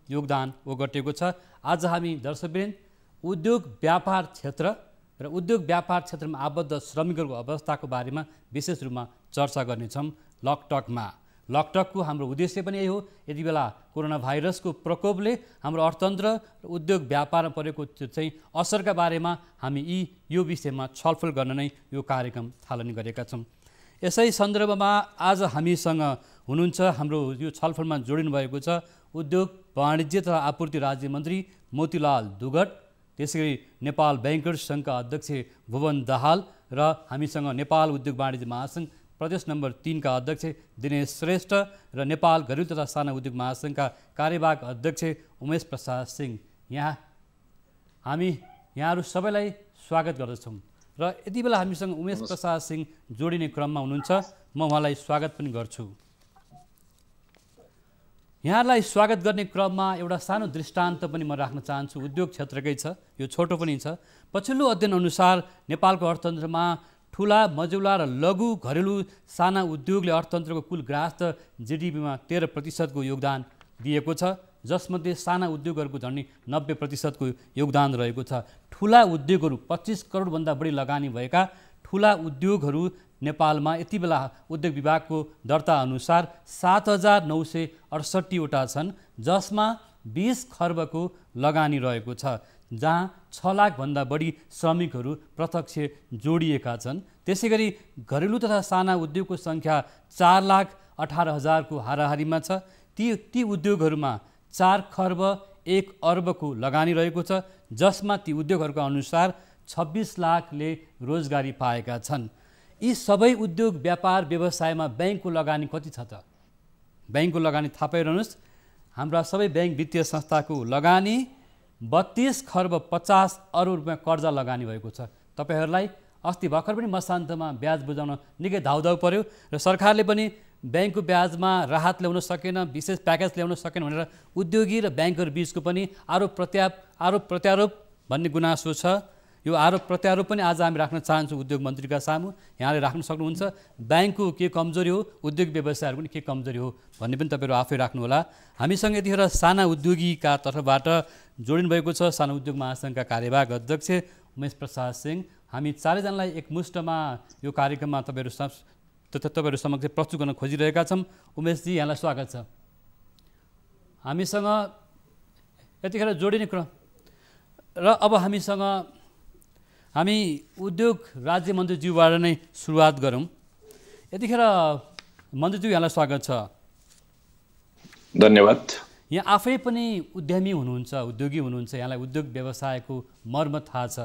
योगदान ओगटेको छ। आज हामी दर्शकवृन्द उद्योग व्यापार क्षेत्र र उद्योग व्यापार क्षेत्रमा आबद्ध श्रमिकहरूको अवस्थाको बारेमा विशेष रूपमा चर्चा गर्नेछौँ लकटकमा। लकटकको हाम्रो उद्देश्य पनि यही हो, यति बेला कोरोना भाइरसको प्रकोपले हाम्रो अर्थतन्त्र र उद्योग व्यापारमा परेको चाहिँ असरका बारेमा हामी यो विषयमा छलफल गर्न नै यो कार्यक्रम थालनी गरेका छौँ। यसै सन्दर्भमा आज हामीसँग हुनुहुन्छ हाम्रो यो छलफलमा जोडिनु भएको छ उद्योग वाणिज्य तथा आपूर्ति राज्य मन्त्री मोतीलाल दुगट, त्यसैगरी नेपाल ब्याङ्कर्स सङ्घका अध्यक्ष भुवन दाहाल र हामीसँग नेपाल उद्योग वाणिज्य महासङ्घ प्रदेश नम्बर 3 का अध्यक्ष दिनेश श्रेष्ठ र नेपाल घरेलु तथा साना उद्योग महासङ्घका कार्यवाहक अध्यक्ष उमेश प्रसाद सिंह। हामी यहाँहरू सबैलाई स्वागत गर्दछौँ र यति बेला हामीसँग उमेश प्रसाद सिंह जोडिने क्रममा हुनुहुन्छ, म उहाँलाई स्वागत पनि गर्छु। यहाँलाई स्वागत गर्ने क्रममा एउटा सानो दृष्टान्त पनि म राख्न चाहन्छु, उद्योग क्षेत्रकै छ, यो छोटो पनि छ। पछिल्लो अध्ययन अनुसार नेपालको अर्थतन्त्रमा ठुला मझौला र लघु घरेलु साना उद्योगले अर्थतन्त्रको कुल ग्राहस्थ जिडिपीमा 13% को योगदान दिएको छ, जसमध्ये साना उद्योगहरूको झन्डै 90% को योगदान रहेको छ। ठुला उद्योगहरू 25 करोडभन्दा बढी लगानी भएका ठुला उद्योगहरू नेपालमा यति बेला उद्योग विभागको दर्ता अनुसार 7,968 वटा छन्, जसमा 20 खर्बको लगानी रहेको छ, जहाँ 6 लाखभन्दा बढी श्रमिकहरू प्रत्यक्ष जोडिएका छन्। त्यसैगरी घरेलु तथा साना उद्योगको सङ्ख्या 4,18,000 को हाराहारीमा छ। ती उद्योगहरूमा 4 खर्ब 1 अर्बको लगानी रहेको छ, जसमा ती उद्योगहरूका अनुसार 26 लाखले रोजगारी पाएका छन्। यी सबै उद्योग व्यापार व्यवसायमा ब्याङ्कको लगानी कति छ त? ब्याङ्कको लगानी थाहा पाइरहनुहोस्, हाम्रा सबै ब्याङ्क वित्तीय संस्थाको लगानी 32 खर्ब 50 अरब रुपियाँ कर्जा लगानी भएको छ। तपाईहरूलाई अस्ति भर्खर पनि मसान्तमा ब्याज बुझाउन निकै धाउधाउ पर्यो र सरकारले पनि ब्याङ्कको ब्याजमा राहत ल्याउन सकेन, विशेष प्याकेज ल्याउन सकेन भनेर उद्योगी र ब्याङ्कहरू बीचको पनि आरोप प्रत्यारोप भन्ने गुनासो छ। यो आरोप प्रत्यारोप पनि आज हामी राख्न चाहन्छौँ उद्योग मन्त्रीका सामु। यहाँले राख्न सक्नुहुन्छ ब्याङ्कको के कमजोरी हो, उद्योग व्यवसायहरूको पनि के कमजोरी हो भन्ने पनि तपाईँहरू आफै राख्नुहोला। हामीसँग यतिखेर साना उद्योगीका तर्फबाट जोडिनु भएको छ साना उद्योग महासङ्घका कार्यवाहक अध्यक्ष उमेश प्रसाद सिंह। हामी चारैजनालाई एकमुष्टमा यो कार्यक्रममा तपाईँहरू समक्ष प्रस्तुत गर्न खोजिरहेका छौँ। उमेशजी, यहाँलाई स्वागत छ। हामीसँग यतिखेर जोडिने क्रम र अब हामी उद्योग राज्य मन्त्रीज्यूबाट नै सुरुवात गरौँ। यतिखेर मन्त्रीज्यू, यहाँलाई स्वागत छ। धन्यवाद। यहाँ आफै पनि उद्यमी हुनुहुन्छ, उद्योगी हुनुहुन्छ, यहाँलाई उद्योग व्यवसायको मर्म थाहा छ।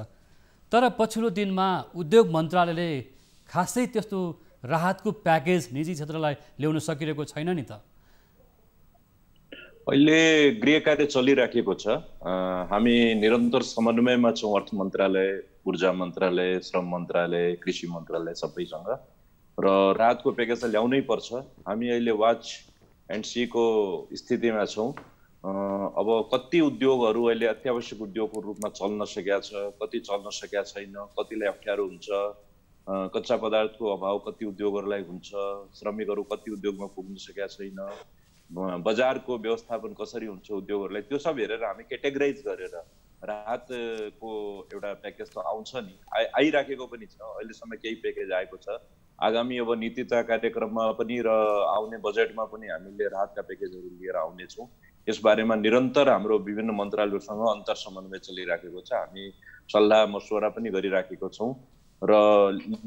तर पछिल्लो दिनमा उद्योग मन्त्रालयले खासै त्यस्तो राहतको प्याकेज निजी क्षेत्रलाई ल्याउन सकिरहेको छैन नि त? अहिले गृह कार्य चलिराखेको छ। हामी निरन्तर समन्वयमा छौँ अर्थ मन्त्रालय, ऊर्जा मन्त्रालय, श्रम मन्त्रालय, कृषि मन्त्रालय सबैसँग, र राहतको प्याकेज ल्याउनै पर्छ। हामी अहिले वाच एन्ड सी को स्थितिमा छौँ। अब कति उद्योगहरू अहिले अत्यावश्यक उद्योगको रूपमा चल्न सकेका छ, कति चल्न सकेका छैन, कतिलाई अप्ठ्यारो हुन्छ, कच्चा पदार्थको अभाव कति उद्योगहरूलाई हुन्छ, श्रमिकहरू कति उद्योगमा पुग्न सकेका छैन, बजारको व्यवस्थापन कसरी हुन्छ उद्योगहरूलाई, त्यो सब हेरेर हामी क्याटेगराइज गरेर राहतको एउटा प्याकेज त आउँछ नि, आइराखेको पनि छ। अहिलेसम्म केही प्याकेज आएको छ। आगामी अब नीति तय कार्यक्रममा पनि र आउने बजेटमा पनि हामीले राहतका प्याकेजहरू लिएर आउनेछौँ। यसबारेमा निरन्तर हाम्रो विभिन्न मन्त्रालयहरूसँग अन्तर समन्वय चलिराखेको छ। हामी सल्लाह मसवरा पनि गरिराखेको छौँ र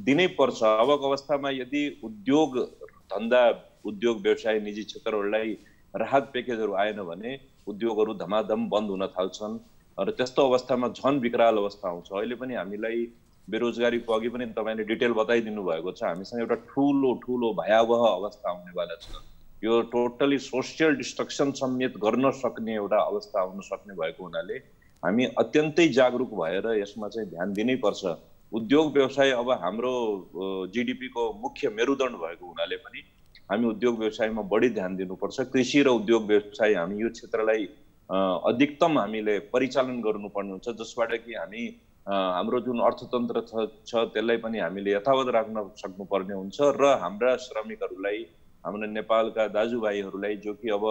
दिनै पर्छ। अबको अवस्थामा यदि उद्योग धन्दा, उद्योग व्यवसाय, निजी क्षेत्रहरूलाई राहत प्याकेजहरू आएन भने उद्योगहरू धमाधम बन्द हुन थाल्छन् र त्यस्तो अवस्थामा झन् विकराल अवस्था आउँछ। अहिले पनि हामीलाई बेरोजगारीको अघि पनि तपाईँले डिटेल बताइदिनु भएको छ। हामीसँग एउटा ठुलो भयावह अवस्था आउनेवाला छ। यो टोटली सोसियल डिस्ट्रक्सन समेत गर्न सक्ने एउटा अवस्था आउन सक्ने भएको हुनाले हामी अत्यन्तै जागरुक भएर यसमा चाहिँ ध्यान दिनै पर्छ। उद्योग व्यवसाय अब हाम्रो जिडिपीको मुख्य मेरुदण्ड भएको हुनाले पनि हामी उद्योग व्यवसायमा बढी ध्यान दिनुपर्छ। कृषि र उद्योग व्यवसाय हामी यो क्षेत्रलाई अधिकतम हामीले परिचालन गर्नुपर्ने हुन्छ, जसबाट कि हामी हाम्रो जुन अर्थतन्त्र छ त्यसलाई पनि हामीले यथावत राख्न सक्नुपर्ने हुन्छ र हाम्रा श्रमिकहरूलाई, हाम्रो नेपालका दाजुभाइहरूलाई जो कि अब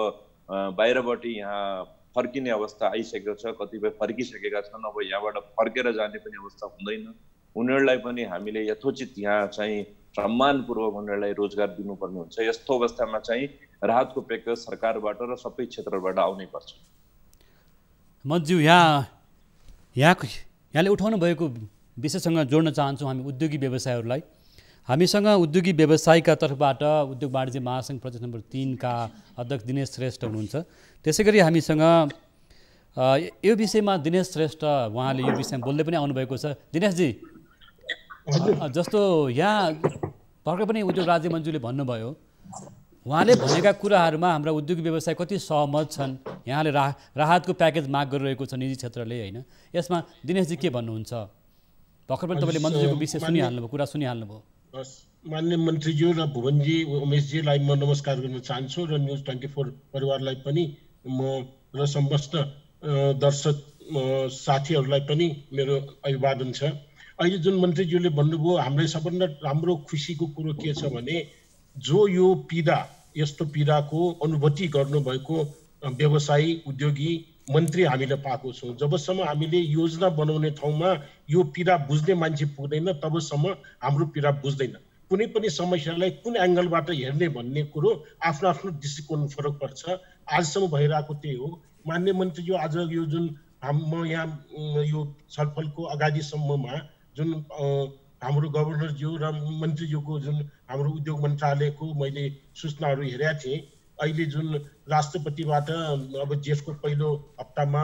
बाहिरबाट यहाँ फर्किने अवस्था आइसकेको छ, कतिपय फर्किसकेका छन्, अब यहाँबाट फर्केर जाने पनि अवस्था हुँदैन। उनीहरूलाई पनि हामीले यथोचित यहाँ चाहिँ सम्मानपूर्वक उनीहरूलाई रोजगार दिनुपर्ने हुन्छ। यस्तो अवस्थामा चाहिँ राहतको प्याकेज सरकारबाट र सबै क्षेत्रबाट आउनै पर्छ। मज्यू यहाँले उठाउनु भएको विषयसँग जोड्न चाहन्छौँ हामी उद्योगी व्यवसायहरूलाई। हामीसँग उद्योगी व्यवसायका तर्फबाट उद्योग वाणिज्य महासङ्घ प्रदेश नम्बर 3 का अध्यक्ष दिनेश श्रेष्ठ हुनुहुन्छ। त्यसै गरी हामीसँग यो विषयमा दिनेश श्रेष्ठ उहाँले यो विषयमा बोल्दै पनि आउनुभएको छ। दिनेशजी, जस्तो यहाँ भर्खर पनि उद्योग राज्य मन्त्रीले भन्नुभयो, उहाँले भनेका कुराहरूमा हाम्रा उद्योगी व्यवसाय कति सहमत छन्। यहाँले राहतको प्याकेज माग गरिरहेको छ निजी क्षेत्रले, होइन? यसमा दिनेशजी के भन्नुहुन्छ? भर्खर पनि तपाईँले मन्त्रीजीको विषय सुनिहाल्नुभयो, कुरा सुनिहाल्नुभयो। मान्य मन्त्रीज्यू र भुवनजी, उमेशजीलाई म नमस्कार गर्न चाहन्छु र न्युज 24 परिवारलाई पनि म र समस्त दर्शक साथीहरूलाई पनि मेरो अभिवादन छ। अहिले जुन मन्त्रीज्यूले भन्नुभयो, हामीलाई सबभन्दा राम्रो खुसीको कुरो के छ भने जो यो पीडा, यस्तो पीडाको अनुभूति गर्नुभएको व्यवसायी उद्योगी मन्त्री हामीले पाएको छौँ। जबसम्म हामीले योजना बनाउने ठाउँमा यो पीडा बुझ्ने मान्छे पुग्दैन तबसम्म हाम्रो पीडा बुझ्दैन। कुनै पनि समस्यालाई कुन एङ्गलबाट हेर्ने भन्ने कुरो आफ्नो आफ्नो दृष्टिकोण फरक पर्छ। आजसम्म भइरहेको त्यही हो। मान्य मन्त्रीज्यू, आज यो जुन म यहाँ यो छलफलको अगाडिसम्ममा जुन हाम्रो गभर्नरज्यू र मन्त्रीज्यूको जुन हाम्रो उद्योग मन्त्रालयको मैले सूचनाहरू हेरेका थिएँ, अहिले जुन राष्ट्रपतिबाट अब जेठको पहिलो हप्तामा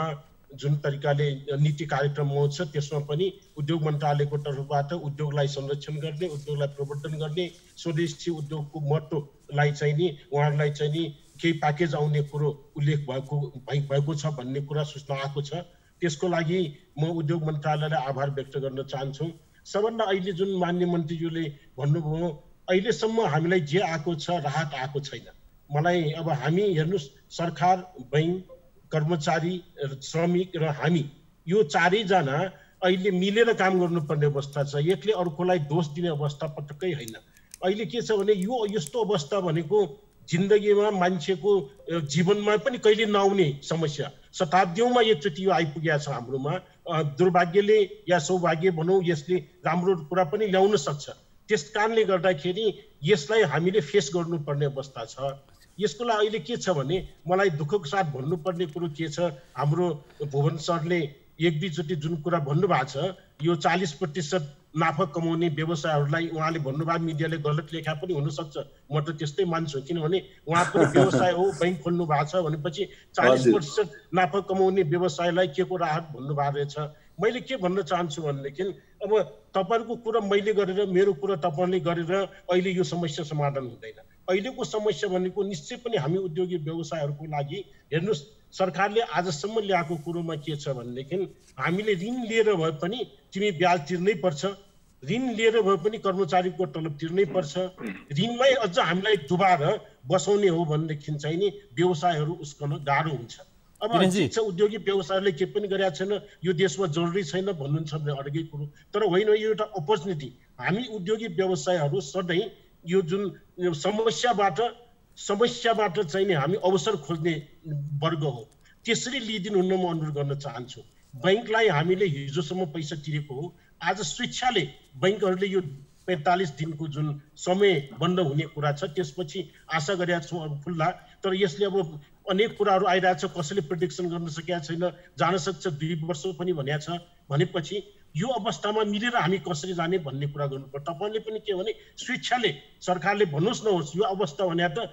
जुन तरिकाले नीति कार्यक्रम मौज छ, त्यसमा पनि उद्योग मन्त्रालयको तर्फबाट उद्योगलाई संरक्षण गर्ने, उद्योगलाई प्रवर्धन गर्ने, स्वदेशी उद्योगको महत्त्वलाई चाहिँ नि उहाँहरूलाई चाहिँ नि केही प्याकेज आउने कुरो उल्लेख भएको छ भन्ने कुरा सूचना आएको छ। त्यसको लागि म उद्योग मन्त्रालयलाई आभार व्यक्त गर्न चाहन्छु। सबभन्दा अहिले जुन मान्य मन्त्रीज्यूले भन्नुभयो, अहिलेसम्म हामीलाई जे आएको छ राहत आएको छैन। मलाई अब हामी हेर्नुहोस्, सरकार, बैंक, कर्मचारी, श्रमिक र हामी यो चारैजना अहिले मिलेर काम गर्नुपर्ने अवस्था छ। एकले अर्कोलाई दोष दिने अवस्था पटक्कै होइन। अहिले के छ भने यो यस्तो अवस्था भनेको जिन्दगीमा मान्छेको जीवनमा पनि कहिले नआउने समस्या शताब्दीमा एकचोटि यो आइपुगेको छ हाम्रोमा। दुर्भाग्यले या सौभाग्य भनौँ, यसले राम्रो कुरा पनि ल्याउन सक्छ। त्यस कारणले गर्दाखेरि यसलाई हामीले फेस गर्नुपर्ने अवस्था छ। यसको लागि अहिले के छ भने मलाई दुःखको साथ भन्नुपर्ने कुरो के छ, हाम्रो भुवन सरले एक दुईचोटि जुन कुरा भन्नुभएको छ, यो 40% नाफा कमाउने व्यवसायहरूलाई उहाँले भन्नुभयो, मिडियाले गलत लेखा पनि हुनसक्छ, म त त्यस्तै मान्छु। किनभने उहाँ पनि व्यवसाय हो, बैंक खोल्नु भएको छ भनेपछि 40% नाफा कमाउने व्यवसायलाई के को राहत भन्नुभएको रहेछ। मैले के भन्न चाहन्छु भनेदेखि अब तपाईँहरूको कुरा मैले गरेर, मेरो कुरा तपाईँले गरेर अहिले यो समस्या समाधान हुँदैन। अहिलेको समस्या भनेको निश्चय पनि हामी उद्योगी व्यवसायहरूको लागि हेर्नुहोस्, सरकारले आजसम्म ल्याएको कुरोमा के छ भनेदेखि हामीले ऋण लिएर भए पनि तिमी ब्याज तिर्नै पर्छ, ऋण लिएर भए पनि कर्मचारीको तलब तिर्नै पर्छ। ऋणमै अझ हामीलाई डुबाएर बसाउने हो भनेदेखि चाहिँ नि व्यवसायहरू उस्कन गाह्रो हुन्छ। अब शिक्षा उद्योगी व्यवसायले के पनि गरेका छैन, यो देशमा जरुरी छैन भन्नुहुन्छ भने अर्कै कुरो, तर होइन, यो एउटा अपर्च्युनिटी। हामी उद्योगी व्यवसायहरू सधैँ यो जुन समस्याबाट चाहिँ नि हामी अवसर खोज्ने वर्ग हो, त्यसरी लिइदिनु हुन म अनुरोध गर्न चाहन्छु। बैंकलाई हामीले हिजोसम्म पैसा तिरेको हो, आज स्वेच्छाले बैंकहरूले यो 45 दिनको जुन समय बन्द हुने कुरा छ त्यसपछि आशा गरेका छौँ अब खुल्ला। तर यसले अब अनेक कुराहरू आइरहेछ, कसैले प्रेडिक्सन गर्न सकेका छैन, जान सक्छ 2 वर्ष पनि भनेको छ। भनेपछि यो अवस्थामा मिलेर हामी कसरी जाने भन्ने कुरा गर्नुपर्छ। तपाईँले पनि के भने स्वेच्छाले सरकारले भन्नुहोस् नहोस्, यो अवस्था भने त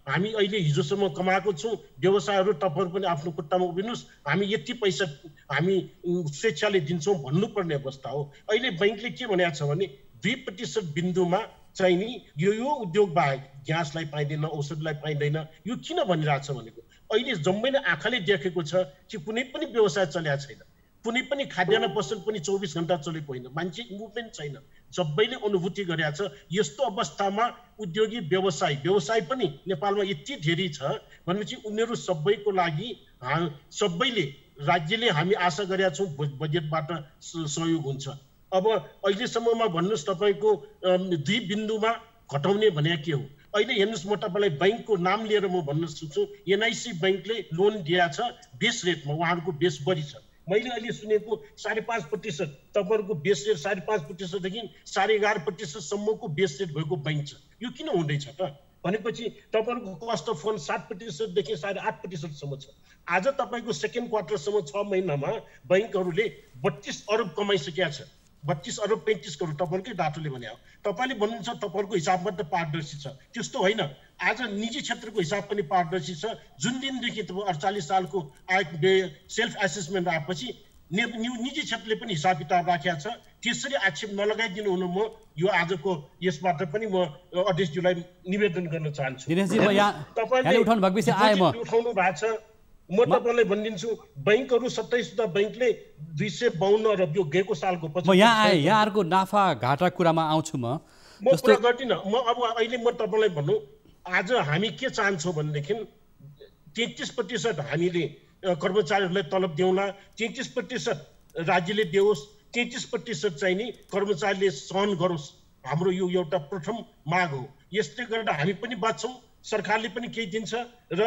हामी अहिले हिजोसम्म कमाएको छौँ, व्यवसायहरू तपाईँहरू पनि आफ्नो खुट्टामा उभिनुहोस्, हामी यति पैसा हामी स्वेच्छाले दिन्छौँ भन्नुपर्ने अवस्था हो। अहिले बैंकले के भनेको छ भने 2% बिन्दुमा चाहिँ नि यो उद्योग बाहेक ग्यासलाई पाइँदैन, औषधलाई पाइँदैन, यो किन भनिरहेछ भनेको अहिले जम्मै नै आँखाले देखेको छ कि कुनै पनि व्यवसाय चलेको छैन, कुनै पनि खाद्यान्न पसल पनि 24 घण्टा चलेको होइन, मान्छे मुभमेन्ट छैन, सबैले अनुभूति गरेका छ। यस्तो अवस्थामा उद्योगी व्यवसाय पनि नेपालमा यति धेरै छ भनेपछि उनीहरू सबैको लागि सबैले राज्यले हामी आशा गरेका छौँ बजेटबाट सहयोग हुन्छ। अब अहिलेसम्ममा भन्नुहोस्, तपाईँको 2 बिन्दुमा घटाउने भने के हो? अहिले हेर्नुहोस्, म तपाईँलाई बैंकको नाम लिएर म भन्न सक्छु, एनआइसी बैंकले लोन दिएको छ बेस रेटमा, उहाँहरूको बेस बढी छ। मैले अहिले सुनेको 5.5%, तपाईँहरूको बेस रेट 5.5% देखि 11.5% बेस रेट भएको बैंक छ। यो किन हुँदैछ त भनेपछि तपाईँहरूको कस्ट अफ फन्ड 7% देखि 8.5% छ। आज तपाईँको सेकेन्ड क्वार्टरसम्म 6 महिनामा बैंकहरूले 32 अरब कमाइसकेका छ। 32 अरब 35 करोड तपाईँहरूकै डाटाले भने हो। तपाईँले भन्नुहुन्छ तपाईँहरूको हिसाबमा त पारदर्शी छ, त्यस्तो होइन। आज निजी क्षेत्रको हिसाब पनि पारदर्शी छ। जुन दिनदेखि 48 सालको सेल्फ एसेसमेन्ट आएपछि निजी क्षेत्रले पनि हिसाब किताब राखेको छ। त्यसरी आक्षेप नलगाइदिनु हुन म यो आजको यसबाट पनि म अध्यक्षज्यूलाई निवेदन गर्न चाहन्छु। तपाईँले उठाउनु भएको विषय आए उठाउनु भएको छ, म तपाईँलाई भनिदिन्छु, बैंकहरू 27 बैंकले 252 अरब यो गएको सालको म यहाँ आएँ, यहाँहरूको नाफा घाटा कुरामा आउँछु म कुरा गर्दिनँ। म अब अहिले म तपाईँलाई भनौँ, आज हामी के चाहन्छौँ भनेदेखि 33% हामीले कर्मचारीहरूलाई तलब दिउँला, 33% राज्यले दियोस्, 33% चाहिँ नि कर्मचारीले सहन गरोस्। हाम्रो यो एउटा प्रथम माग हो। यस्तै गरेर हामी पनि बाँच्छौँ, सरकारले पनि केही दिन्छ र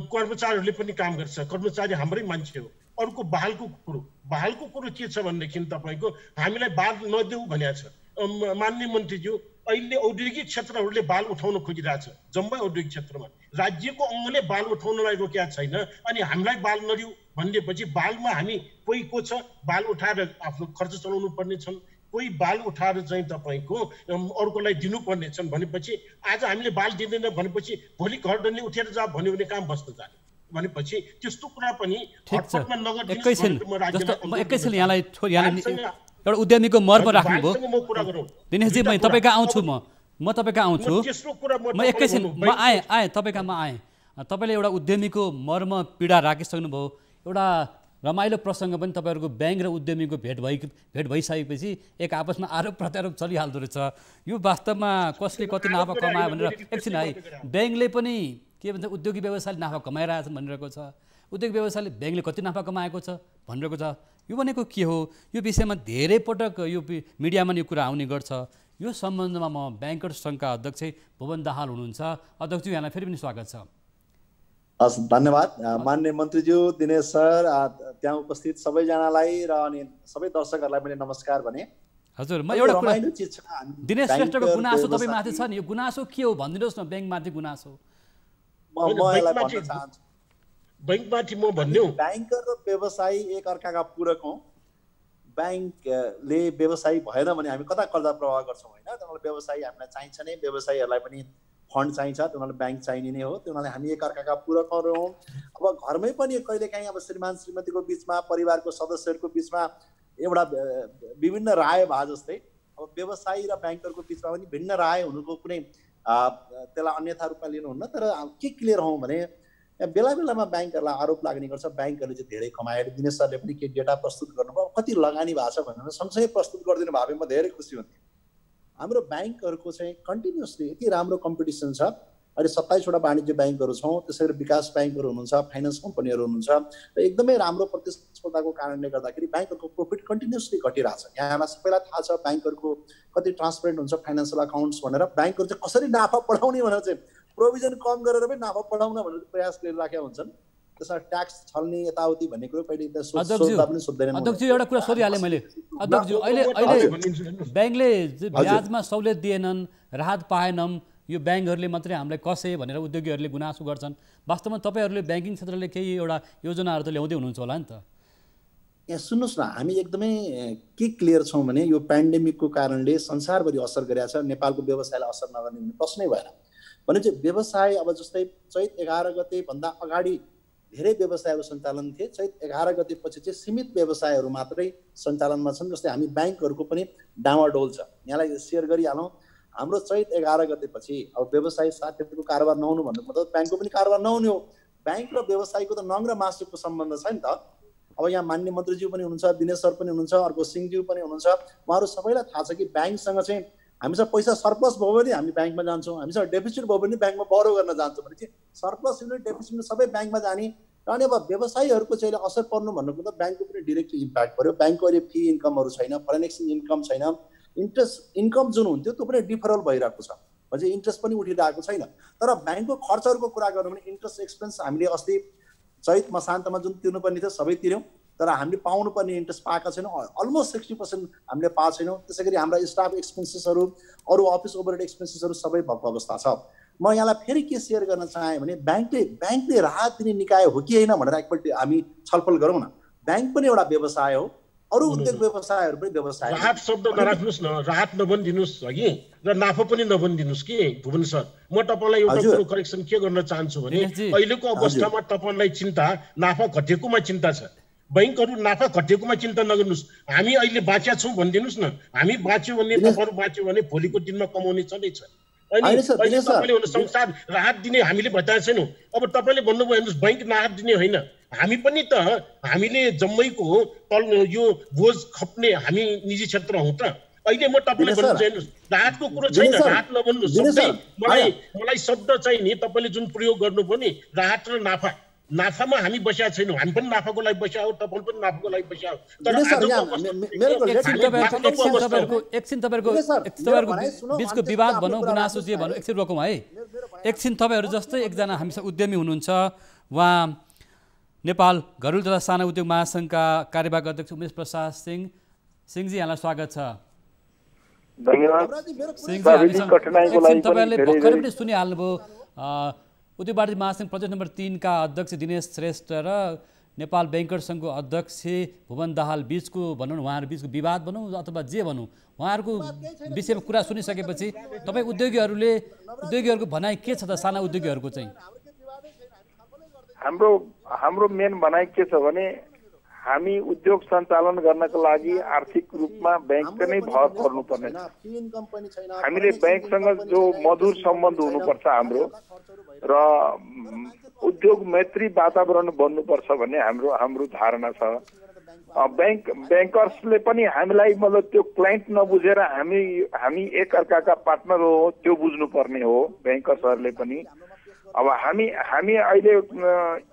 कर्मचारीहरूले पनि काम गर्छ। कर्मचारी हाम्रै मान्छे हो। अर्को बहालको कुरो के छ भनेदेखि तपाईँको हामीलाई बाल नदेऊ भनेको छ माननीय मन्त्रीज्यू। अहिले औद्योगिक क्षेत्रहरूले बाल उठाउन खोजिरहेछ, जम्मै औद्योगिक क्षेत्रमा राज्यको अङ्गले बाल उठाउनलाई रोकेको छैन। अनि हामीलाई बाल नदिऊ भनेपछि बालमा हामी कोही को छ बाल उठाएर आफ्नो खर्च चलाउनु पर्ने छन्, कोही बाल उठाएर चाहिँ तपाईँको अर्कोलाई दिनुपर्ने छन् भनेपछि आज हामीले बाल दिँदैन भनेपछि भोलि घर डल्ले उठेर जा भन्यो भने काम बस्न जाने भनेपछि त्यस्तो कुरा पनि हटपटमा नगर्दिनुहोस्। एकैछिन यहाँलाई एउटा उद्यमीको मर्म राख्नुभयो दिनेशजी। म तपाईँका आउँछु, म तपाईँका आउँछु, म एकैछिन म आएँ तपाईँकामा आएँ। तपाईँले एउटा उद्यमीको मर्म पीडा राखिसक्नुभयो। एउटा रमाइलो प्रसङ्ग पनि तपाईँहरूको ब्याङ्क र उद्यमीको भेट भइसकेपछि एक आपसमा आरोप प्रत्यारोप चलिहाल्दो रहेछ। यो वास्तवमा कसले कति नाफा कमायो भनेर एकछिन है, ब्याङ्कले पनि के भन्छ उद्योगिक व्यवसायले नाफा कमाइरहेछ भनिरहेको छ, उद्योग व्यवसायले ब्याङ्कले कति नाफा कमाएको छ भनिरहेको छ। यो भनेको के हो? यो विषयमा धेरै पटक यो मिडियामा यो कुरा आउने गर्छ। यो सम्बन्धमा म ब्याङ्कर्स सङ्घका अध्यक्ष भुवन दाहाल हुनुहुन्छ। अध्यक्षज्यू, यहाँलाई फेरि पनि स्वागत छ। हस्, धन्यवाद माननीय मन्त्रीज्यू, दिनेश सर, त्यहाँ उपस्थित सबैजनालाई र अनि सबै दर्शकहरूलाई पनि नमस्कार भने। हजुर, म एउटा कुरा, दिनेश श्रेष्ठको गुनासो तपाईँमाथि छ नि, यो गुनासो के हो भनिदिनुहोस् न। ब्याङ्कमाथि गुनासो बैंकमाथि म भन्नु, ब्याङ्कर र व्यवसायी एक अर्काका पूरक हौँ। ब्याङ्कले व्यवसायी भएन भने हामी कता कर्जा प्रवाह गर्छौँ होइन। त्यहाँबाट व्यवसायी हामीलाई चाहिन्छ नै, व्यवसायीहरूलाई पनि फन्ड चाहिन्छ, त्यहाँबाट ब्याङ्क चाहिने नै हो। त्यहाँबाट हामी एक अर्काका पूरकहरू हौँ। अब घरमै पनि कहिलेकाहीँ अब श्रीमान श्रीमतीको बिचमा, परिवारको सदस्यहरूको बिचमा एउटा विभिन्न राय भए जस्तै अब व्यवसायी र ब्याङ्करको बिचमा पनि भिन्न राय हुनुको कुनै त्यसलाई अन्यथा रूपमा लिनुहुन्न। तर के क्लियर हौँ भने बेला बेलामा ब्याङ्कहरूलाई आरोप लाग्ने गर्छ, ब्याङ्कहरूले चाहिँ धेरै कमाएर। दिनेश सरले पनि के डेटा प्रस्तुत गर्नुभयो, कति लगानी भएको छ भनेर सँगसँगै प्रस्तुत गरिदिनु भयो भने म धेरै खुसी हुन्थेँ। हाम्रो ब्याङ्कहरूको चाहिँ कन्टिन्युसली यति राम्रो कम्पिटिसन छ। अहिले 27वटा वाणिज्य ब्याङ्कहरू छौँ, त्यसै गरी विकास ब्याङ्कहरू हुनुहुन्छ, फाइनेन्स कम्पनीहरू हुनुहुन्छ र एकदमै राम्रो प्रतिस्पर्धाको कारणले गर्दाखेरि ब्याङ्कहरूको प्रोफिट कन्टिन्युसली घटिरहेछ। यहाँलाई सबैलाई थाहा छ ब्याङ्कहरूको कति ट्रान्सपेरेन्ट हुन्छ फाइनेन्सियल अकाउन्ट्स भनेर। ब्याङ्कहरू चाहिँ कसरी नाफा बढाउने भनेर चाहिँ प्रोभिजन कम गरेर पनि नाफा बढाउन भनेर प्रयास गरिराखेका हुन्छन्। त्यसमा ट्याक्स छल्ने यताउति भन्ने कुरो कहिले सोच्दा पनि सोध्दैनन्। अध्यक्षज्यू, एउटा कुरा सोधिहालेँ मैले। अध्यक्षज्यू, अहिले ब्याङ्कले ब्याजमा सहुलियत दिएनन्, राहत पाएनन्, यो ब्याङ्कहरूले मात्रै हामीलाई कसे भनेर उद्योगीहरूले गुनासो गर्छन्। वास्तवमा तपाईँहरूले ब्याङ्किङ क्षेत्रले केही एउटा योजनाहरू त ल्याउँदै हुनुहुन्छ होला नि त? यहाँ सुन्नुहोस् न, हामी एकदमै के क्लियर छौँ भने यो पेन्डेमिकको कारणले संसारभरि असर गरेको छ, नेपालको व्यवसायलाई असर नगर्ने प्रश्नै भएन। भने चाहिँ व्यवसाय अब जस्तै चैत 11 गतेभन्दा अगाडि धेरै व्यवसायहरू सञ्चालन थिए। चैत 11 गतेपछि चाहिँ सीमित व्यवसायहरू मात्रै सञ्चालनमा छन्। जस्तै हामी ब्याङ्कहरूको पनि डामाडोल छ। यहाँलाई सेयर गरिहालौँ, हाम्रो चैत 11 गतेपछि अब व्यवसायी साथीहरूको कारोबार नहुनु भन्नु मतलब ब्याङ्कको पनि कारोबार नहुने हो। ब्याङ्क र व्यवसायीको त नङ र मासुको सम्बन्ध छ नि त। अब यहाँ माननीय मन्त्रीज्यू पनि हुनुहुन्छ, दिनेश सर पनि हुनुहुन्छ, अर्को सिंहज्यू पनि हुनुहुन्छ। उहाँहरू सबैलाई थाहा छ कि ब्याङ्कसँग चाहिँ हामीसँग पैसा सरप्लस भयो भने हामी ब्याङ्कमा जान्छौँ, हामीसँग डेफिसिट भयो भने ब्याङ्कमा बरो गर्न जान्छौँ। भने चाहिँ सरप्लस युनिट डेफिसिट सबै ब्याङ्कमा जाने। र अनि अब व्यवसायीहरूको चाहिँ असर पर्नु भन्नुको त ब्याङ्कको पनि डिरेक्टली इम्प्याक्ट पऱ्यो। ब्याङ्कको अहिले फी इन्कमहरू छैन, फरेन एक्सचेन्ज इन्कम छैन, इन्ट्रेस्ट इन्कम जुन हुन्थ्यो त्यो पनि डिफरल भइरहेको छ। भनेपछि इन्ट्रेस्ट पनि उठिरहेको छैन। तर ब्याङ्कको खर्चहरूको कुरा गर्नु भने इन्ट्रेस्ट एक्सपेन्स हामीले अस्ति चैत मसान्तमा जुन तिर्नुपर्ने थियो सबै तिर्यौँ, तर हामीले पाउनुपर्ने इन्ट्रेस्ट पाएका छैनौँ। अलमोस्ट 60% हामीले पाएको छैनौँ। त्यसै गरी हाम्रा स्टाफ एक्सपेन्सेसहरू, अरू अफिस ओभरहेड एक्सपेन्सेसहरू सबै भएको अवस्था छ। म यहाँलाई फेरि के सेयर गर्न चाहेँ भने ब्याङ्कले राहत दिने निकाय हो कि होइन भनेर एकपल्ट हामी छलफल गरौँ न। ब्याङ्क पनि एउटा व्यवसाय हो, अरू उद्योग व्यवसायहरू पनि व्यवसाय। राहत शब्द नराख्नुहोस् न, राहत नभनिदिनुहोस् हगि र नाफा पनि नभनिदिनुहोस् कि भुवन सर। म तपाईँलाई एउटा कुरो करेक्सन के गर्न चाहन्छु भने अहिलेको अवस्थामा तपाईँलाई चिन्ता नाफा घटेकोमा चिन्ता छ। बैंकहरू नाफा घटेकोमा चिन्ता नगर्नुहोस्। हामी अहिले बाँच्या छौँ भनिदिनुहोस् न। हामी बाँच्यो भने तपाईँहरू बाँच्यो भने भोलिको दिनमा कमाउने छँदैछ। अहिले तपाईँले संसार राहत दिने हामीले बताएको छैनौँ। अब तपाईँले भन्नुभयो हेर्नुहोस् बैंक राहत दिने होइन, हामी पनि त हामीले जम्मैको तल यो बोझ खप्ने हामी निजी क्षेत्र हौँ त। अहिले म तपाईँले भन्नुहुन्छ हेर्नुहोस् राहतको कुरो छैन, राहत नभन्नुहोस्। मलाई शब्द चाहिँ नि तपाईँले जुन प्रयोग गर्नुभयो नि राहत र नाफा, नाफामा हामी बसेका छैनौँ। हामी पनि नाफाको लागि बसेका हो, तपाईँ पनि नाफाको लागि बसेका हो। तर एकछिन तपाईँहरूको बिचको विवाद भनौँ, गुनासो जे भनौँ, एकछिन रोकौँ है। एकछिन तपाईँहरू जस्तै एकजना हामीसँग उद्यमी हुनुहुन्छ, उहाँ नेपाल घरेलु तथा साना उद्योग महासङ्घका कार्यवाहक अध्यक्ष उमेश प्रसाद सिंहजी, यहाँलाई स्वागत छ। धन्यवाद। तपाईँहरूले भर्खरै पनि सुनिहाल्नुभयो उद्योग वाणिज्य महासङ्घ प्रदेश नम्बर 3 का अध्यक्ष दिनेश श्रेष्ठ र नेपाल बैंकर सङ्घको अध्यक्ष भुवन दाहाल बिचको भनौँ, उहाँहरू बिचको विवाद भनौँ अथवा जे भनौँ, उहाँहरूको विषयमा कुरा सुनिसकेपछि तपाईँ उद्योगीहरूको भनाइ के छ त? साना उद्योगीहरूको चाहिँ हाम्रो मेन भनाइ के छ भने हामी उद्योग सञ्चालन गर्नको लागि आर्थिक रूपमा ब्याङ्क नै भर पर्नुपर्ने छ। हामीले ब्याङ्कसँग जो मधुर सम्बन्ध हुनुपर्छ हाम्रो र उद्योग मैत्री वातावरण बन्नुपर्छ भन्ने हाम्रो धारणा छ। ब्याङ्कर्सले पनि हामीलाई मतलब त्यो क्लाइन्ट नबुझेर हामी एक अर्काका पार्टनर हो त्यो बुझ्नुपर्ने हो ब्याङ्कर्सहरूले पनि। अब हामी अहिले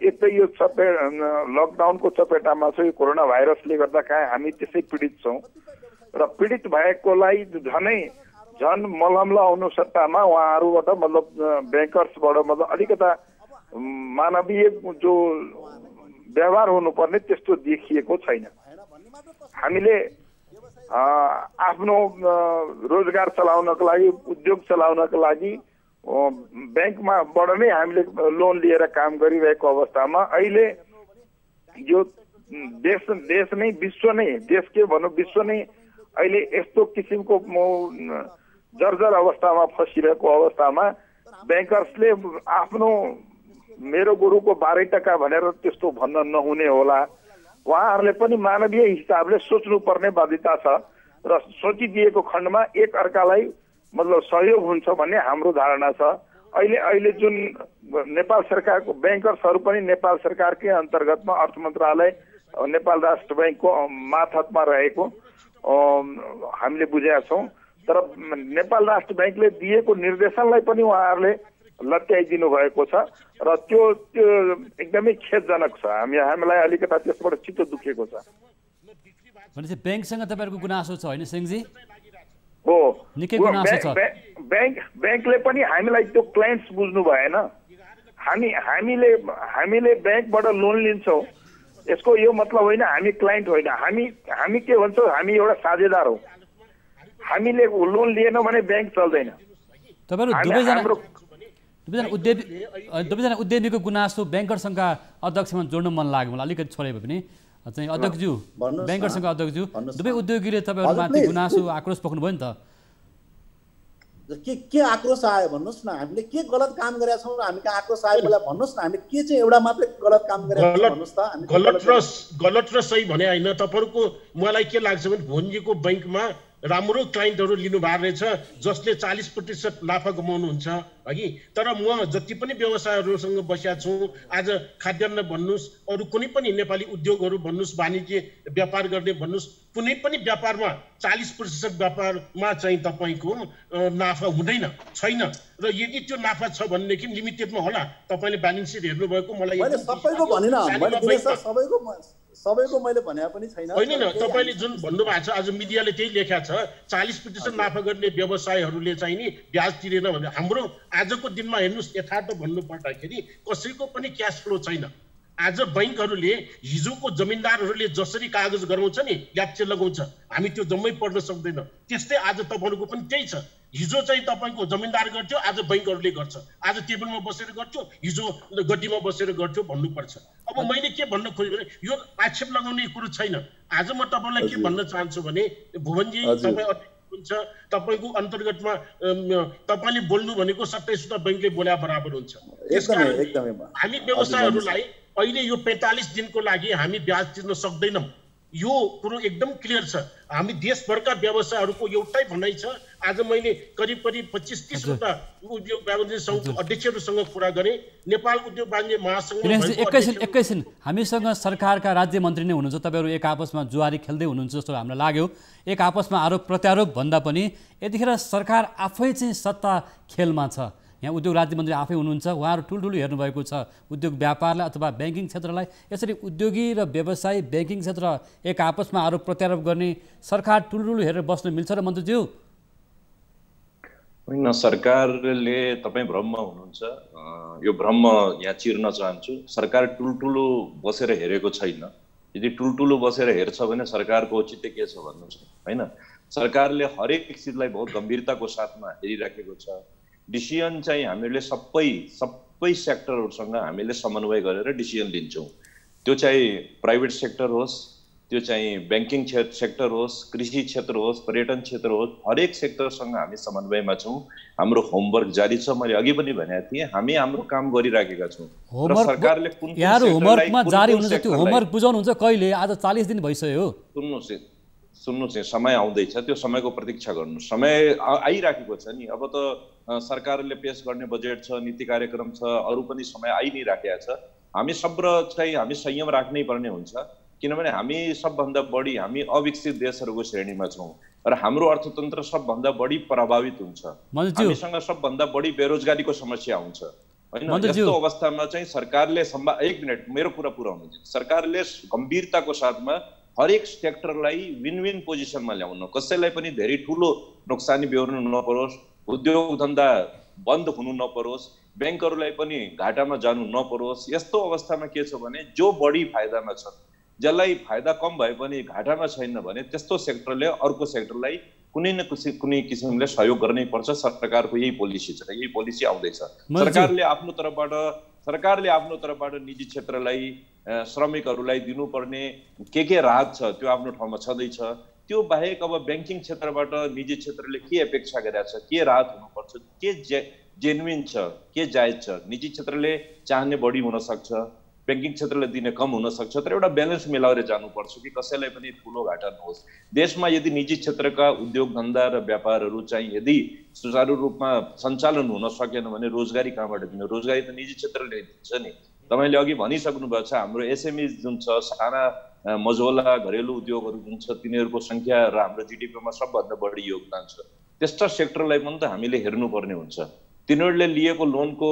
एक त यो लकडाउनको चपेटामा छ, यो कोरोना भाइरसले गर्दा कहाँ हामी त्यसै पीडित छौँ र पीडित भएकोलाई झन् मलहम लगाउनु सट्टामा उहाँहरूबाट मतलब ब्याङ्कर्सबाट मतलब अलिकता मानवीय जो व्यवहार हुनुपर्ने त्यस्तो देखिएको छैन। हामीले आफ्नो रोजगार चलाउनको लागि, उद्योग चलाउनको लागि ब्याङ्कमाबाट नै हामीले लोन लिएर काम गरिरहेको अवस्थामा अहिले यो देश नै विश्व नै देश के भनौँ विश्व नै अहिले यस्तो किसिमको जर्जर अवस्थामा फसिरहेको अवस्थामा ब्याङ्कर्सले आफ्नो मेरो गुरुको 12 टका भनेर त्यस्तो भन्न नहुने होला। उहाँहरूले पनि मानवीय हिसाबले सोच्नुपर्ने बाध्यता छ र सोचिदिएको खण्डमा एक अर्कालाई मतलब सहयोग हुन्छ भन्ने हाम्रो धारणा छ। अहिले जुन नेपाल सरकारको ब्याङ्कर्सहरू पनि नेपाल सरकारकै अन्तर्गतमा अर्थ मन्त्रालय नेपाल राष्ट्र ब्याङ्कको मातहतमा रहेको हामीले बुझेका छौँ। तर नेपाल राष्ट्र ब्याङ्कले दिएको निर्देशनलाई पनि उहाँहरूले लट्याइदिनु भएको छ र त्यो एकदमै खेदजनक छ। हामीलाई अलिकता त्यसबाट चित्त दुखेको छ। भनेपछि ब्याङ्कसँग तपाईँहरूको गुनासो छ होइन सिंहजी? हो, निकै गुनासो छ। ब्याङ्कले पनि हामीलाई त्यो क्लाइन्ट्स बुझ्नु भएन। हामीले ब्याङ्कबाट लोन लिन्छौँ, यसको यो मतलब होइन हामी क्लाइन्ट होइन। हामी के भन्छौँ, हामी एउटा साझेदार हौ। हामीले लोन लिएन भने ब्याङ्क चल्दैन। दुवैजना उद्यमीको गुनासो ब्याङ्कर सङ्घका अध्यक्षमा जोड्न मन लाग्यो मलाई, अलिकति छोडे भए पनि चाहिँ अध्यक्षज्यू, ब्याङ्कर सङ्घका अध्यक्षज्यू, दुवै उद्योगीले तपाईँहरूमाथि गुनासो आक्रोश पोख्नुभयो नि त। के आक्रोश आयो भन्नुहोस् न? हामीले के गलत काम गरेका छौँ र हामी कहाँ आक्रोश आयो मलाई भन्नुहोस् न। हामीले के चाहिँ एउटा मात्रै गलत काम गरेका छौँ भन्नुहोस् त? गलत र सही भने होइन। तपाईँहरूको मलाई के लाग्छ भने भुवनजीको बैंकमा राम्रो क्लाइन्टहरू लिनु भएको रहेछ जसले 40% नाफा कमाउनुहुन्छ हगि। तर म जति पनि व्यवसायहरूसँग बसेका छु, आज खाद्यान्न भन्नुहोस्, अरू कुनै पनि नेपाली उद्योगहरू भन्नुहोस्, वाणिज्य व्यापार गर्ने भन्नुहोस्, कुनै पनि व्यापारमा 40% व्यापारमा चाहिँ तपाईँको नाफा हुँदैन, छैन। र यदि त्यो नाफा छ भनेदेखि लिमिटेडमा होला। तपाईँले ब्यालेन्स सिट हेर्नुभएको मलाई सबैको भनिन, सबैको मैले भने पनि छैन। होइन न, तपाईँले जुन भन्नुभएको छ आज मिडियाले त्यही लेखेको छ 40% नाफा गर्ने व्यवसायहरूले चाहिँ नि ब्याज तिरेन भने। हाम्रो आजको दिनमा हेर्नुहोस् यथार्थ भन्नुपर्दाखेरि कसैको पनि क्यास फ्लो छैन। आज बैंकहरूले हिजोको जमिनदारहरूले जसरी कागज गराउँछ नि ल्याप्चे लगाउँछ, हामी त्यो जम्मै पढ्न सक्दैन। त्यस्तै आज तपाईँहरूको पनि त्यही छ। हिजो चाहिँ तपाईँको जमिनदार गर्थ्यो, आज बैंकहरूले गर्छ। आज टेबलमा बसेर गर्छु, हिजो गड्डीमा बसेर गर्थ्यो भन्नुपर्छ। अब मैले के भन्न खोजेँ भने यो आक्षेप लगाउने कुरो छैन। आज म तपाईँलाई के भन्न चाहन्छु भने भुवनजी तपाईँ हुन्छ, तपाईँको अन्तर्गतमा तपाईँले बोल्नु भनेको 27वटा बैंकले बोला बराबर हुन्छ। हामी व्यवसायहरूलाई अहिले यो 45 दिनको लागि हामी ब्याज तिर्न सक्दैनौँ, यो कुरो एकदम क्लियर छ। हामी देशभरका व्यवसायहरूको एउटै भनाइ छ। आज मैले करिब 25-30वटा उद्योग वाणिज्य सङ्घको अध्यक्षहरूसँग कुरा गरेँ। नेपाल उद्योग वाणिज्य महासङ्घ एकैछिन हामीसँग सरकारका राज्य मन्त्री नै हुनुहुन्छ, तपाईँहरू एक आपसमा जुवारी खेल्दै हुनुहुन्छ जस्तो हामीलाई लाग्यो। एक आपसमा आरोप प्रत्यारोप भन्दा पनि यतिखेर सरकार आफै चाहिँ सत्ता खेलमा छ। यहाँ उद्योग राज्य मन्त्री आफै हुनुहुन्छ, उहाँहरू ठुल्ठुलो हेर्नुभएको छ उद्योग व्यापारलाई अथवा ब्याङ्किङ क्षेत्रलाई। यसरी उद्योगी र व्यवसायी ब्याङ्किङ क्षेत्र एक आपसमा आरोप प्रत्यारोप गर्ने सरकार ठुल्ठुलो हेरेर बस्न मिल्छ र मन्त्रीज्यू? होइन, सरकारले तपाईँ भ्रममा हुनुहुन्छ। यो भ्रम यहाँ चिर्न चाहन्छु। सरकार ठुल्ठुलो बसेर हेरेको छैन। यदि ठुल्ठुलो बसेर हेर्छ भने सरकारको औचित्य के छ भन्नुहोस् होइन। सरकारले हरेक चिजलाई बहुत गम्भीरताको साथमा हेरिराखेको छ। डिसिजन चाहिँ हामीले सबै सेक्टरहरूसँग हामीले समन्वय गरेर डिसिजन लिन्छौँ। त्यो चाहिँ प्राइभेट सेक्टर होस्, त्यो चाहिँ ब्याङ्किङ सेक्टर होस्, कृषि क्षेत्र होस्, पर्यटन क्षेत्र होस्, हरेक सेक्टरसँग हामी समन्वयमा छौँ। हाम्रो होमवर्क जारी छ। मैले अघि पनि भनेको थिएँ हामी हाम्रो काम गरिराखेका छौँ। सरकारले कुन होमवर्कमा जारी हुनुहुन्छ त्यो होमवर्क बुझाउनुहुन्छ कहिले? आज 40 दिन भइसक्यो। सुन्नुहोस्, समय आउँदैछ, त्यो समयको प्रतीक्षा गर्नु। समय आइराखेको छ नि। अब त सरकारले पेश गर्ने बजेट छ, नीति कार्यक्रम छ, अरू पनि समय आइ नै राखेको छ। हामी चाहिँ हामी संयम राख्नै पर्ने हुन्छ, किनभने हामी सबभन्दा बढी हामी अविकसित देशहरूको श्रेणीमा छौँ र हाम्रो अर्थतन्त्र सबभन्दा बढी प्रभावित हुन्छ। हामीसँग सबभन्दा बढी बेरोजगारीको समस्या हुन्छ होइन। यस्तो अवस्थामा चाहिँ सरकारले एक मिनट मेरो कुरा पुऱ्याउनु दिनु। सरकारले गम्भीरताको साथमा हरेक सेक्टरलाई विन विन पोजिसनमा ल्याउनु, कसैलाई पनि धेरै ठुलो नोक्सानी बेहोर्नु नपरोस्, उद्योग धन्दा बन्द हुनु नपरोस्, ब्याङ्कहरूलाई पनि घाटामा जानु नपरोस्। यस्तो अवस्थामा के छ भने जो बढी फाइदामा छ, जसलाई फाइदा कम भए पनि घाटामा छैन भने त्यस्तो सेक्टरले अर्को सेक्टरलाई कुनै न कुनै किसिमले सहयोग गर्नै पर्छ। सरकारको यही पोलिसी छ, यही पोलिसी आउँदैछ। सरकारले आफ्नो तर्फबाट निजी क्षेत्रलाई श्रमिकहरूलाई दिनुपर्ने के राहत छ त्यो आफ्नो ठाउँमा छँदैछ। त्यो बाहेक अब ब्याङ्किङ क्षेत्रबाट निजी क्षेत्रले के अपेक्षा गरेको छ, के राहत हुनुपर्छ, के जेन्युन छ, के जायज छ। निजी क्षेत्रले चाहने बढी हुन सक्छ, ब्याङ्किङ क्षेत्रले दिने कम हुन सक्छ, तर एउटा ब्यालेन्स मिलाएर जानुपर्छ कि कसैलाई पनि ठुलो घाटा नहोस्। देशमा यदि निजी क्षेत्रका उद्योग धन्दा र व्यापारहरू चाहिँ यदि सुचारू रूपमा सञ्चालन हुन सकेन भने रोजगारी कहाँबाट दिनु? रोजगारी त निजी क्षेत्रले दिन्छ नि। तपाईँले अघि भनिसक्नु भएको छ हाम्रो एसएमई जुन छ, साना मझौला घरेलु उद्योगहरू जुन छ, तिनीहरूको सङ्ख्या र हाम्रो जिडिपीमा सबभन्दा बढी योगदान छ। त्यस्ता सेक्टरलाई पनि त हामीले हेर्नुपर्ने हुन्छ। तिनीहरूले लिएको लोनको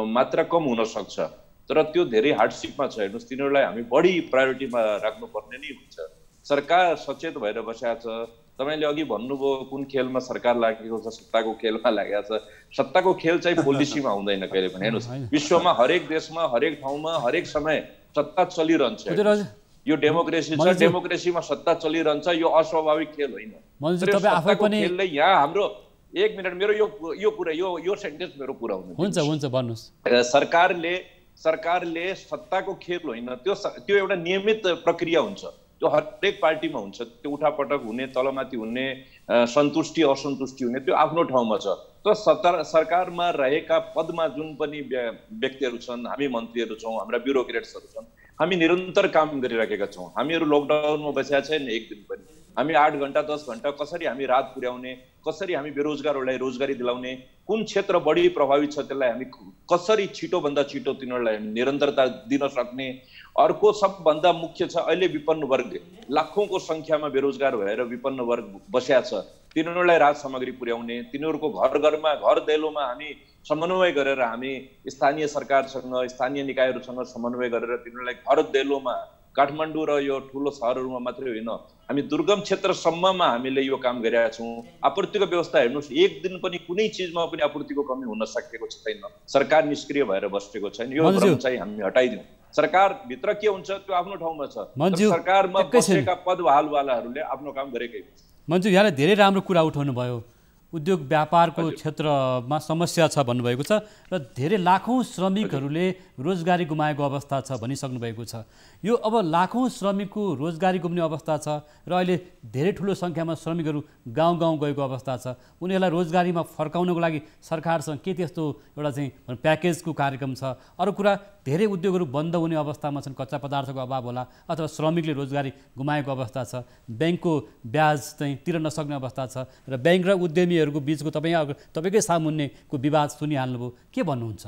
मात्रा कम हुन सक्छ, तर त्यो धेरै हार्डसिपमा छ। हेर्नुहोस्, तिनीहरूलाई हामी बढी प्रायोरिटीमा राख्नुपर्ने नै हुन्छ। सरकार सचेत भएर बसेको छ। तपाईँले अघि भन्नुभयो कुन खेलमा सरकार लागेको छ, सत्ताको खेलमा लागेको छ। सत्ताको खेल चाहिँ पोलिसीमा हुँदैन कहिले पनि। हेर्नुहोस्, विश्वमा हरेक देशमा हरेक ठाउँमा हरेक समय सत्ता चलिरहन्छ। यो डेमोक्रेसी छ, डेमोक्रेसीमा सत्ता चलिरहन्छ। यो अस्वाभाविक खेल होइन। खेलले यहाँ हाम्रो एक मिनट मेरो यो कुरा यो सेन्टेन्स मेरो कुरा हुन्छ भन्नुहोस्। सरकारले सत्ताको खेल होइन, त्यो एउटा नियमित प्रक्रिया हुन्छ। त्यो हरेक पार्टीमा हुन्छ। त्यो उठापटक हुने, तलमाथि हुने, सन्तुष्टि असन्तुष्टि हुने, त्यो आफ्नो ठाउँमा छ। त्यो सरकारमा रहेका पदमा जुन पनि व्यक्तिहरू छन्, हामी मन्त्रीहरू छौँ, हाम्रा ब्युरोक्रेट्सहरू छन्, हामी निरन्तर काम गरिराखेका छौँ। हामीहरू लकडाउनमा बसेका छैन एक दिन पनि। हामी 8 घण्टा 10 घण्टा कसरी हामी रात पुर्याउने, कसरी हामी बेरोजगारहरूलाई रोजगारी दिलाउने, कुन क्षेत्र बढी प्रभावित छ त्यसलाई हामी कसरी छिटोभन्दा छिटो तिनीहरूलाई निरन्तरता दिन सक्ने। अर्को सबभन्दा मुख्य छ अहिले विपन्न वर्ग, लाखौँको सङ्ख्यामा बेरोजगार भएर विपन्न वर्ग बसेका छ। तिनीहरूलाई राहत सामग्री पुर्याउने, तिनीहरूको घर दैलोमा हामी समन्वय गरेर हामी स्थानीय सरकारसँग, स्थानीय निकायहरूसँग समन्वय गरेर तिनीहरूलाई घर दैलोमा काठमाडौँ र यो ठुलो सहरहरूमा मात्रै होइन, हामी दुर्गम क्षेत्रसम्ममा हामीले यो काम गरिरहेका छौँ। आपूर्तिको व्यवस्था हेर्नुहोस्, एक दिन पनि कुनै चिजमा पनि आपूर्तिको कमी हुन सकेको छैन। सरकार निष्क्रिय भएर बसेको छैन। यो भ्रम चाहिँ हामी हटाइदिउँ। सरकारभित्र के हुन्छ त्यो आफ्नो ठाउँमा छ, सरकारमा बसेका पदभालवालाहरूले आफ्नो काम गरेकै हुन्छ। मन्जु, यहाँले धेरै राम्रो कुरा उठाउनु भयो। उद्योग व्यापारको क्षेत्रमा समस्या छ भन्नुभएको छ र धेरै लाखौँ श्रमिकहरूले रोजगारी गुमाएको अवस्था छ भनिसक्नु भएको छ। यो अब लाखौँ श्रमिकको रोजगारी गुम्ने अवस्था छ र अहिले धेरै ठुलो सङ्ख्यामा श्रमिकहरू गाउँ गाउँ गएको अवस्था छ। उनीहरूलाई रोजगारीमा फर्काउनको लागि सरकारसँग के त्यस्तो एउटा चाहिँ प्याकेजको कार्यक्रम छ? अरू कुरा, धेरै उद्योगहरू बन्द हुने अवस्थामा छन्, कच्चा पदार्थको अभाव होला अथवा श्रमिकले रोजगारी गुमाएको अवस्था छ, ब्याङ्कको ब्याज चाहिँ तिर्न नसक्ने अवस्था छ र ब्याङ्क र उद्यमीहरूको बिचको तपाईँकै सामुन्नेको विवाद सुनिहाल्नुभयो, के भन्नुहुन्छ?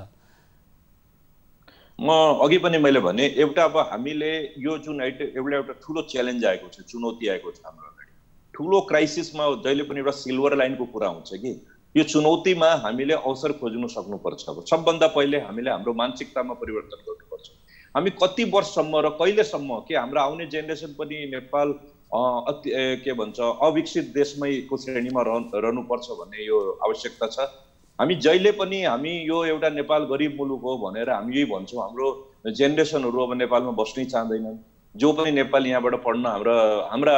म अघि पनि मैले भने एउटा अब हामीले यो जुन एउटा ठुलो च्यालेन्ज आएको छ, चुनौती आएको छ हाम्रो अगाडि, ठुलो क्राइसिसमा जहिले पनि एउटा सिल्भर लाइनको कुरा हुन्छ कि यो चुनौतीमा हामीले अवसर खोज्नु सक्नुपर्छ। सबभन्दा पहिले हामीले हाम्रो मानसिकतामा परिवर्तन गर्नुपर्छ। हामी कति वर्षसम्म र कहिलेसम्म के हाम्रो आउने जेनेरेसन पनि नेपाल के भन्छ अविकसित देशमैको श्रेणीमा रहनुपर्छ भन्ने यो आवश्यकता छ। हामी जहिले पनि हामी यो एउटा नेपाल गरिब मुलुक हो भनेर हामी यही भन्छौँ। हाम्रो जेनेरेसनहरू अब नेपालमा बस्नै चाहँदैनन्। जो पनि नेपाल यहाँबाट पढ्न हाम्रा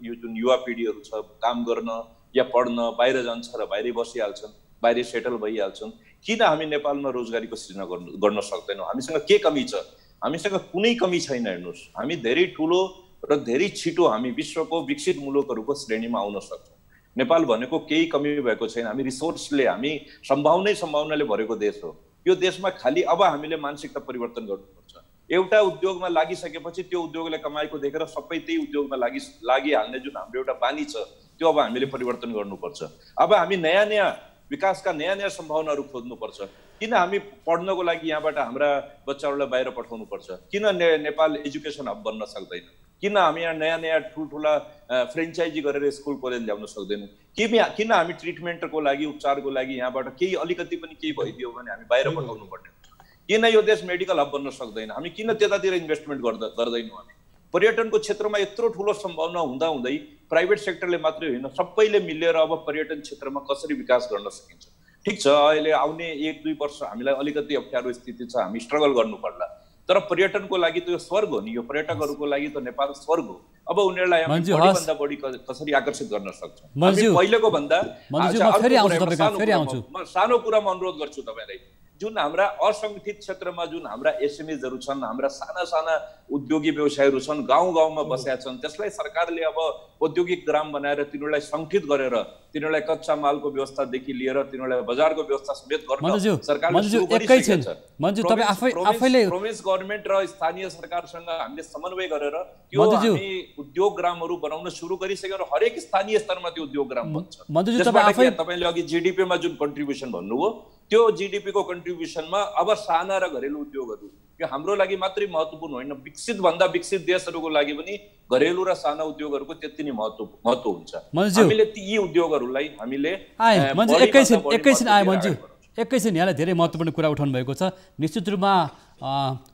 यो जुन युवा पिँढीहरू छ, काम गर्न या पढ्न बाहिर जान्छ र बाहिरै बसिहाल्छन्, बाहिरै सेटल भइहाल्छन्। किन हामी नेपालमा रोजगारीको सृजना गर्न सक्दैनौँ? हामीसँग के कमी छ? हामीसँग कुनै कमी छैन। हेर्नुहोस्, हामी धेरै ठुलो र धेरै छिटो हामी विश्वको विकसित मुलुकहरूको श्रेणीमा आउन सक्छौँ। नेपाल भनेको केही कमी भएको छैन। हामी रिसोर्सले, हामी सम्भावनाले भरेको देश हो। यो देशमा खालि अब हामीले मानसिकता परिवर्तन गर्नुपर्छ। एउटा उद्योगमा लागिसकेपछि त्यो उद्योगले कमाएको देखेर सबै त्यही उद्योगमा लागिहाल्ने जुन हाम्रो एउटा बानी छ त्यो अब हामीले परिवर्तन गर्नुपर्छ। अब हामी नयाँ विकासका नयाँ सम्भावनाहरू खोज्नुपर्छ। किन हामी पढ्नको लागि यहाँबाट हाम्रा बच्चाहरूलाई बाहिर पठाउनुपर्छ? किन नेपाल एजुकेसन हब बन्न सक्दैन? किन हामी यहाँ नयाँ ठुल्ठुला फ्रेन्चाइजी गरेर स्कुल कलेज ल्याउन सक्दैनौँ? किन हामी ट्रिटमेन्टको लागि, उपचारको लागि यहाँबाट केही अलिकति पनि केही भइदियो भने हामी बाहिर पठाउनु पर्ने? किन यो देश मेडिकल हब बन्न सक्दैन? हामी किन त्यतातिर इन्भेस्टमेन्ट गर्दैनौँ? हामी पर्यटनको क्षेत्रमा यत्रो ठुलो सम्भावना हुँदाहुँदै प्राइभेट सेक्टरले मात्रै होइन, सबैले मिलेर अब पर्यटन क्षेत्रमा कसरी विकास गर्न सकिन्छ? ठिक छ, अहिले आउने 1-2 वर्ष हामीलाई अलिकति अप्ठ्यारो स्थिति छ, हामी स्ट्रगल गर्नु पर्ला। तर पर्यटनको लागि त यो स्वर्ग हो नि, यो पर्यटकहरूको लागि त नेपाल स्वर्ग हो। अब उनीहरूलाई बढीभन्दा बढी कसरी आकर्षित गर्न सक्छौँ? पहिलेको भन्दा सानो कुरामा अनुरोध गर्छु तपाईँलाई, जुन हाम्रा असङ्गठित क्षेत्रमा जुन हाम्रा एसएमइजहरू छन्, हाम्रा साना उद्योगी व्यवसायहरू छन्, गाउँ गाउँमा बसेका छन्, त्यसलाई सरकारले अब औद्योगिक ग्राम बनाएर तिनीहरूलाई सङ्गठित गरेर तिनीहरूलाई कच्चा मालको व्यवस्थादेखि लिएर तिनीहरूलाई बजारको व्यवस्था समेत गर्न सरकारले सुरु गरिसकेको छ। प्रोभिन्स गभर्नमेन्ट र स्थानीय सरकारसँग हामीले समन्वय गरेर त्यो हामी उद्योग ग्रामहरू बनाउन सुरु गरिसक्यो र हरेक स्थानीय स्तरमा त्यो उद्योग ग्राम बन्छ। तपाईँले अघि जिडिपीमा जुन कन्ट्रिब्युसन भन्नुभयो त्यो जिडिपीको कन्ट्रिब्युसनमा अब साना र घरेलु उद्योगहरू यो हाम्रो लागि मात्रै महत्त्वपूर्ण होइन, विकसित भन्दा विकसित देशहरूको लागि पनि घरेलु र साना उद्योगहरूको त्यति नै महत्त्व हुन्छ। हामीले यी उद्योगहरूलाई हामीले एकैछिन यहाँलाई धेरै महत्त्वपूर्ण कुरा उठाउनु भएको छ। निश्चित रूपमा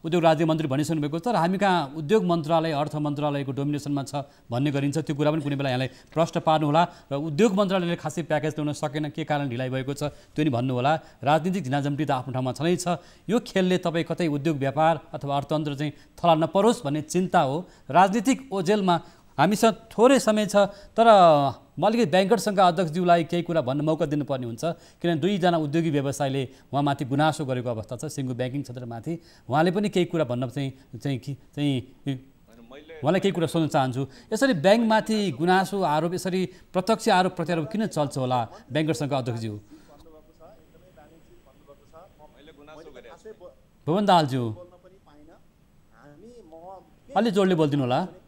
उद्योग राज्य मन्त्री भनिसक्नु भएको छ र हामी कहाँ उद्योग मन्त्रालय अर्थ मन्त्रालयको डोमिनेसनमा छ भन्ने गरिन्छ। त्यो कुरा पनि कुनै बेला यहाँलाई प्रश्न पार्नुहोला र उद्योग मन्त्रालयले खासै प्याकेज ल्याउन सकेन, के कारण ढिलाइ भएको छ त्यो नि भन्नुहोला। राजनीतिक झिनाझम्टी त आफ्नो ठाउँमा छँदै छ। यो खेलले तपाईँ कतै उद्योग व्यापार अथवा अर्थतन्त्र चाहिँ थला नपरोस् भन्ने चिन्ता हो। राजनीतिक ओझेलमा हामीसँग थोरै समय छ, तर म अलिकति ब्याङ्कर्ससँग अध्यक्षज्यूलाई केही कुरा भन्न मौका दिनुपर्ने हुन्छ, किनभने 2जना उद्योगी व्यवसायले उहाँमाथि गुनासो गरेको अवस्था छ, सिङ्गो ब्याङ्किङ क्षेत्रमाथि। उहाँले पनि केही कुरा भन्न उहाँलाई केही कुरा सोध्न चाहन्छु। यसरी ब्याङ्कमाथि गुनासो आरोप, यसरी प्रत्यक्ष आरोप प्रत्यारोप किन चल्छ होला ब्याङ्कर्ससँग अध्यक्षज्यू? भुवन दाहालज्यू अलि जोडले बोलिदिनु होला।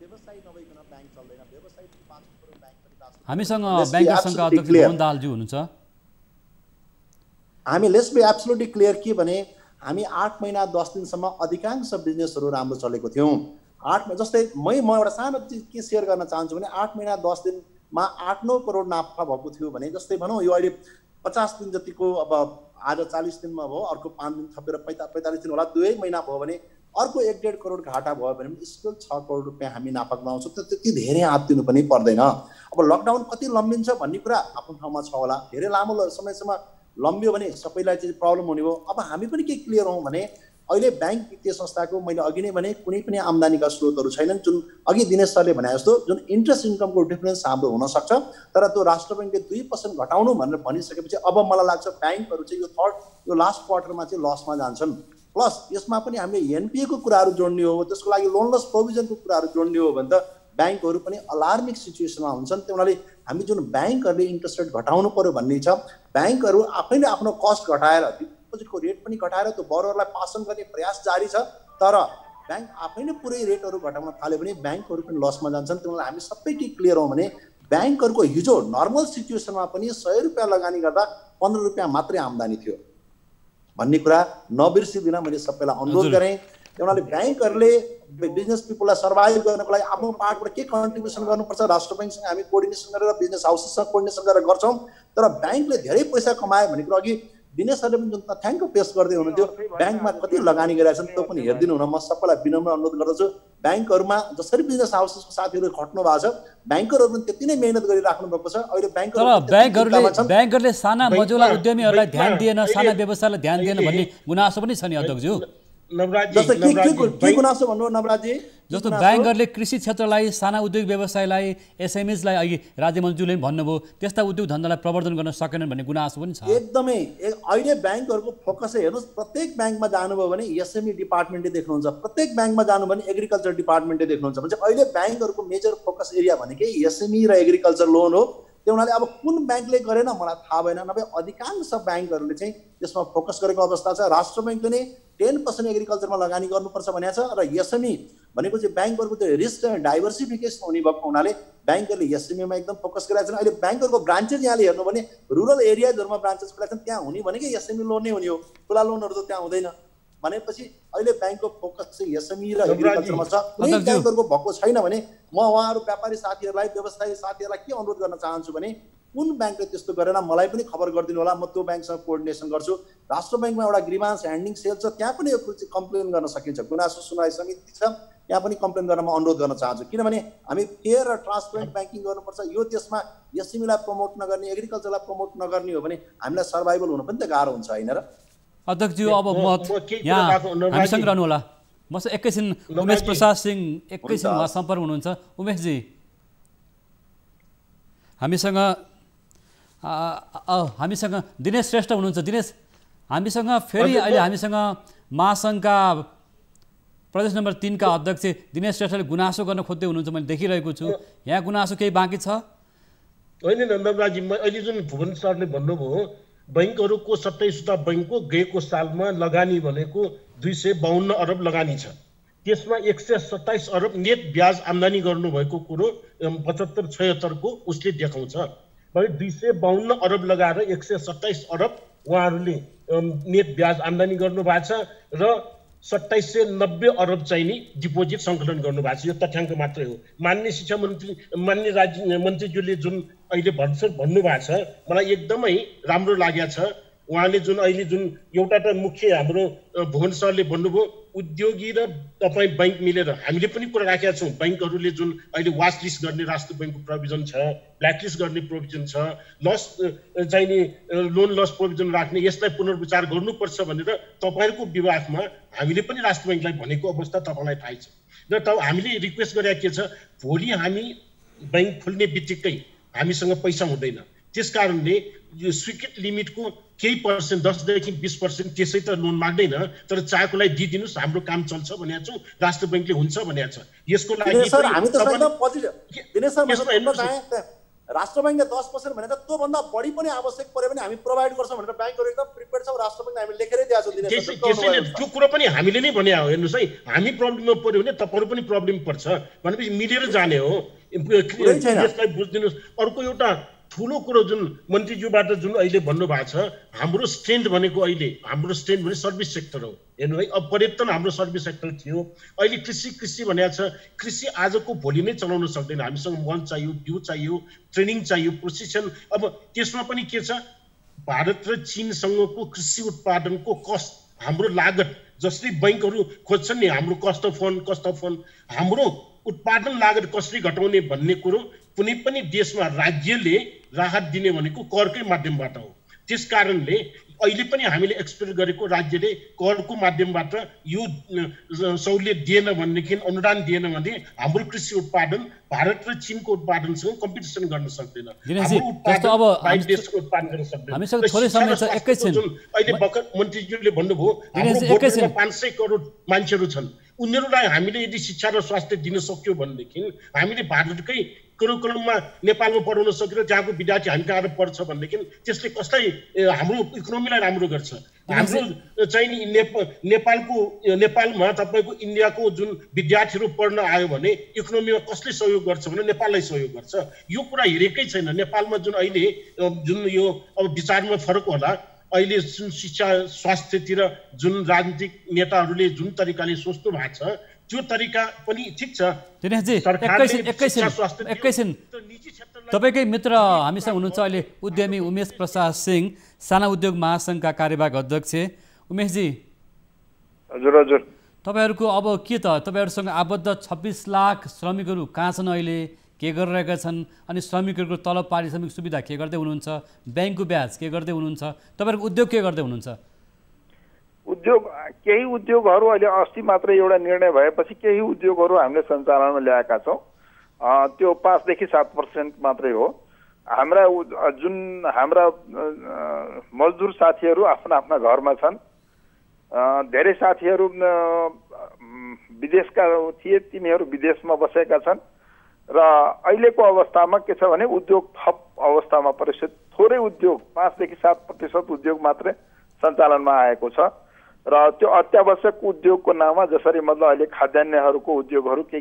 हामीसँग ब्याङ्कर्ससँग अध्यक्ष भुवन दाहालज्यू हुनुहुन्छ। हामी लेट्स बी एब्सोल्युटली क्लियर के भने हामी 8 महिना 10 दिनसम्म अधिकांश बिजनेसहरू राम्रो चलेको थियौँ। जस्तै म एउटा सानो चिज के सेयर गर्न चाहन्छु भने 8 महिना 10 दिनमा 8-9 करोड नाफा भएको थियो भने, जस्तै भनौँ यो अहिले 50 दिन जतिको, अब आज 40 दिनमा भयो, अर्को 5 दिन थपेर 45 दिन होला, 2 महिना भयो भने अर्को 1.5 करोड घाटा भयो भने पनि स्टिल 6 करोड रुपियाँ हामी नाफा कमाउँछौँ। त्यति धेरै हात दिनु पनि पर्दैन। अब लकडाउन कति लम्बिन्छ भन्ने कुरा आफ्नो ठाउँमा छ होला। धेरै लामो समयसम्म लम्बियो भने सबैलाई चाहिँ प्रब्लम हुने हो। अब हामी पनि के क्लियर हौँ भने अहिले ब्याङ्क वित्तीय संस्थाको मैले अघि नै भने कुनै पनि आम्दानीका स्रोतहरू छैनन्। जुन अघि दिनेश सरले भने जस्तो जुन इन्ट्रेस्ट इन्कमको डिफरेन्स हाम्रो हुनसक्छ, तर त्यो राष्ट्र ब्याङ्कले 2% घटाउनु भनेर भनिसकेपछि अब मलाई लाग्छ ब्याङ्कहरू चाहिँ यो लास्ट क्वार्टरमा चाहिँ लसमा जान्छन्। प्लस यसमा पनि हामीले एनपिएको कुराहरू जोड्ने हो, त्यसको लागि लोन लस प्रोभिजनको कुराहरू जोड्ने हो भने त ब्याङ्कहरू पनि अलार्मिक सिचुएसनमा हुन्छन्। त्यो हुनाले हामी जुन ब्याङ्कहरूले इन्ट्रेस्ट रेट घटाउनु पर्यो भन्ने छ, ब्याङ्कहरू आफैले आफ्नो कस्ट घटाएर डिपोजिटको रेट पनि घटाएर त्यो बरोवरलाई पासन गर्ने प्रयास जारी छ। तर ब्याङ्क आफै नै पुरै रेटहरू घटाउन थाल्यो भने ब्याङ्कहरू पनि लसमा जान्छन्। त्यो हुनाले हामी सबै के क्लियर हौँ भने ब्याङ्कहरूको हिजो नर्मल सिचुएसनमा पनि 100 रुपियाँ लगानी गर्दा 15 रुपियाँ मात्रै आम्दानी थियो भन्ने कुरा नबिर्सिदिन मैले सबैलाई अनुरोध गरेँ। त्यो हुनाले ब्याङ्कहरूले बिजनेस पिपललाई सर्भाइभ गर्नको लागि आफ्नो पार्टबाट के कन्ट्रिब्युसन गर्नुपर्छ, राष्ट्र ब्याङ्कसँग हामी कोअर्डिनेसन गरेर बिजनेस हाउसेससँग कोअर्डिनेसन गरेर गर्छौँ। तर ब्याङ्कले धेरै पैसा कमायो भन्ने कुरा अघि दिनेशहरूले पनि जुन तथ्याङ्क पेश गर्दै हुनुहुन्थ्यो, ब्याङ्कमा कति लगानी गरेका छन् त्यो पनि हेरिदिनु हुन म सबैलाई विनम्र अनुरोध गर्दछु। ब्याङ्कहरूमा जसरी बिजनेस हाउसेसको साथीहरू खट्नु भएको छ, ब्याङ्करहरू पनि त्यति नै मेहनत गरिराख्नु भएको छ। अहिले ब्याङ्करले साना मझौला उद्यमीहरूलाई ध्यान दिएन, साना व्यवसायलाई ध्यान दिएन भन्ने गुनासो पनि छ नि अध्यक्षज्यू। जस्तो ब्याङ्करले कृषि क्षेत्रलाई, साना उद्योग व्यवसायलाई, एसएमएसलाई अघि राज्यमन्त्रीले भन्नुभयो त्यस्ता उद्योग धन्दालाई प्रवर्धन गर्न सकेनन् भन्ने गुनासो पनि छ। एकदमै अहिले ब्याङ्कहरूको फोकसै हेर्नुहोस्, प्रत्येक ब्याङ्कमा जानुभयो भने एसएमई डिपार्टमेन्टले देख्नुहुन्छ, प्रत्येक ब्याङ्कमा जानु भने एग्रिकल्चर डिपार्टमेन्टले देख्नुहुन्छ। भने अहिले ब्याङ्कहरूको मेजर फोकस एरिया भनेकै एसएमई र एग्रिकल्चर लोन हो। त्यो हुनाले अब कुन ब्याङ्कले गरेन मलाई थाहा भएन, नभए अधिकांश ब्याङ्कहरूले चाहिँ त्यसमा फोकस गरेको अवस्था छ। राष्ट्र ब्याङ्कले नै 10% एग्रिकल्चरमा लगानी गर्नुपर्छ भनेको छ र एसएमई भनेको चाहिँ ब्याङ्कहरूको त्यो रिस्क डाइभर्सिफिकेसन हुने भएको हुनाले ब्याङ्कहरूले एसएमईमा एकदम फोकस गरेका छन्। अहिले ब्याङ्कहरूको ब्रान्चेस यहाँले हेर्नु भने रुरल एरियाजहरूमा ब्रान्चेस खुला छन्, त्यहाँ हुने भनेकै एसएमई लोन नै हुने हो, ठुला लोनहरू त त्यहाँ हुँदैन। भनेपछि अहिले ब्याङ्कको फोकस चाहिँ एसएमई र एग्रिकल्चरमा छ। कुनै ब्याङ्कहरूको भएको छैन भने म उहाँहरू व्यापारी साथीहरूलाई, व्यवसायी साथीहरूलाई के अनुरोध गर्न चाहन्छु भने कुन ब्याङ्कले त्यस्तो गरेन मलाई पनि खबर गरिदिनु होला, म त्यो ब्याङ्कसँग कोअर्डिनेसन गर्छु। राष्ट्र ब्याङ्कमा एउटा ग्रिभान्स ह्यान्डिङ सेल छ, त्यहाँ पनि यो कम्प्लेन गर्न सकिन्छ। गुनासो सुनवाई समिति छ, त्यहाँ पनि कम्प्लेन गर्न म अनुरोध गर्न चाहन्छु। किनभने हामी फेयर र ट्रान्सपेरेन्ट ब्याङ्किङ गर्नुपर्छ। यो देशमा एसएमईलाई प्रमोट नगर्ने, एग्रिकल्चरलाई प्रमोट नगर्ने हो भने हामीलाई सर्भाइभल हुन पनि त गाह्रो हुन्छ, होइन र अध्यक्षज्यू? अब म यहाँ हामीसँग रहनु होला। म एकैछिन उमेश प्रसाद सिंह एकैछिन उहाँ सम्पर्क हुनुहुन्छ। उमेशजी हामीसँग दिनेश श्रेष्ठ हुनुहुन्छ। दिनेश, हामीसँग फेरि अहिले हामीसँग महासङ्घका प्रदेश नम्बर 3 का अध्यक्ष दिनेश श्रेष्ठले गुनासो गर्न खोज्दै हुनुहुन्छ, मैले देखिरहेको छु। यहाँ गुनासो केही बाँकी छ? होइन नन्दराजी, अहिले जुन भुवन सरले भन्नुभयो बैंकहरूको 27वटा बैंकको गएको सालमा लगानी भनेको 252 अरब लगानी छ। त्यसमा 127 अरब नेट ब्याज आम्दानी गर्नुभएको कुरो 75-76 को उसले देखाउँछ। भने 252 अरब लगाएर 127 अरब उहाँहरूले नेट ब्याज आम्दानी गर्नुभएको छ र 2790 अरब चाहिँ नि डिपोजिट सङ्कलन गर्नुभएको छ। यो तथ्याङ्क मात्रै हो। माननीय शिक्षा मन्त्री, माननीय राज्य मन्त्रीज्यूले जुन अहिले भन्नुभएको छ मलाई एकदमै राम्रो लागेको छ। उहाँले जुन अहिले जुन एउटा त मुख्य हाम्रो भुवन सरले भन्नुभयो उद्योगी र तपाईँ बैंक मिलेर हामीले पनि कुरा राखेका छौँ। बैंकहरूले जुन अहिले वाच लिस्ट गर्ने राष्ट्र बैंकको प्रोभिजन छ, ब्ल्याक लिस्ट गर्ने प्रोभिजन छ, लस चाहिँ नि लोन लस प्रोभिजन राख्ने, यसलाई पुनर्विचार गर्नुपर्छ भनेर तपाईँहरूको विभागमा हामीले पनि राष्ट्र बैंकलाई भनेको अवस्था तपाईँलाई थाहै छ। र हामीले रिक्वेस्ट गरेका के छ, भोलि हामी बैंक खुल्ने बित्तिकै हामीसँग पैसा हुँदैन। त्यस कारणले यो स्वीकृत लिमिटको केही पर्सेन्ट 10 देखि 20% त्यसै त लोन माग्दैन, तर चाहेको लागि दिइदिनुस्, हाम्रो काम चल्छ भनेको छौँ, राष्ट्र बैंकले हुन्छ भनेको छ। यसको लागि सर हामी त एकदम पोजिटिभ दिनेश सर राष्ट्र बैंकले 10% भनेर त्योभन्दा बढी पनि आवश्यक पर्यो भने हामी प्रोभाइड गर्छौँ भनेर ब्याङ्कहरू एकदम प्रिपेयर्ड छौँ। राष्ट्र बैंकले हामी लेखेरै दिएको छौँ दिनेश सर। त्यसैले त्यो कुरो पनि हामीले नै भने हो। हेर्नुहोस् है, हामी प्रब्लममा पर्यो भने तपाईँहरू पनि प्रब्लम पर्छ भनेपछि मिलेर जाने हो। यसलाई बुझिदिनुहोस्। अर्को एउटा ठुलो कुरो जुन मन्त्रीज्यूबाट जुन अहिले भन्नुभएको छ, हाम्रो स्ट्रेन्थ भनेको अहिले हाम्रो स्ट्रेन्थ भने सर्भिस सेक्टर हो। हेर्नु है, अब पर्यटन हाम्रो सर्भिस सेक्टर थियो। अहिले कृषि भनेको छ। कृषि आजको भोलि नै चलाउन सक्दैन। हामीसँग मल चाहियो, बिउ चाहियो, ट्रेनिङ चाहियो, प्रशिक्षण। अब त्यसमा पनि के छ, भारत र चीनसँगको कृषि उत्पादनको कस्ट, हाम्रो लागत जसरी बैंकहरू खोज्छन् नि हाम्रो कस्तो फोन हाम्रो उत्पादन लागत कसरी घटाउने भन्ने कुरो कुनै पनि देशमा राज्यले राहत दिने भनेको करकै माध्यमबाट हो। त्यसकारणले अहिले पनि हामीले एक्सपेक्ट गरेको राज्यले करको माध्यमबाट यो सहुलियत दिएन भनेदेखि अनुदान दिएन भने हाम्रो कृषि उत्पादन भारत र चीनको उत्पादनसँग कम्पिटिसन गर्न सक्दैन। देशको उत्पादन गर्न सक्दैन। अहिले भर्खर मन्त्रीज्यूले भन्नुभयो हाम्रो 500 करोड मान्छेहरू छन्, उनीहरूलाई हामीले यदि शिक्षा र स्वास्थ्य दिन सक्यो भनेदेखि हामीले भारतकै करिकुलममा नेपालमा पढाउन सकेर त्यहाँको विद्यार्थी हामी कहाँ पढ्छ भनेदेखि त्यसले कसलाई हाम्रो इकोनोमीलाई राम्रो गर्छ। हाम्रो चाहिँ नेपालमा तपाईँको इन्डियाको जुन विद्यार्थीहरू पढ्न आयो भने इकोनोमीमा कसले सहयोग गर्छ भने नेपाललाई सहयोग गर्छ। यो कुरा हेरेकै छैन। नेपालमा जुन अहिले जुन यो अब विचारमा फरक होला, अहिले जुन शिक्षा स्वास्थ्यतिर जुन राजनीतिक नेताहरूले जुन तरिकाले सोच्नु भएको छ त्यो तरिका पनि ठिक छ। एकैछिन तपाईँकै मित्र हामीसँग हुनुहुन्छ अहिले उद्यमी उमेश प्रसाद सिंह, साना उद्योग महासङ्घका कार्यवाहक अध्यक्ष। उमेशजी, हजुर तपाईँहरूको अब के त तपाईँहरूसँग आबद्ध 26 लाख श्रमिकहरू कहाँ छन्, अहिले के गरिरहेका छन्, अनि श्रमिकहरूको तलब पारिश्रमिक सुविधा के गर्दै हुनुहुन्छ, ब्याङ्कको ब्याज के गर्दै हुनुहुन्छ, तपाईँहरूको उद्योग के गर्दै हुनुहुन्छ? केही उद्योगहरू अहिले अस्ति मात्र एउटा निर्णय भएपछि केही उद्योगहरू हामीले सञ्चालनमा ल्याएका छौँ। त्यो 5 देखि 7% मात्रै हो। हाम्रा मजदुर साथीहरू आफ्ना घरमा छन्। धेरै साथीहरू विदेशका थिए, तिनीहरू विदेशमा बसेका छन् र अहिलेको अवस्थामा के छ भने उद्योग थप अवस्थामा परेको छ। थोरै उद्योग 5 देखि 7% उद्योग मात्रै सञ्चालनमा आएको छ र त्यो अत्यावश्यक उद्योगको नाममा जसरी मतलब अहिले खाद्यान्नहरूको उद्योगहरू के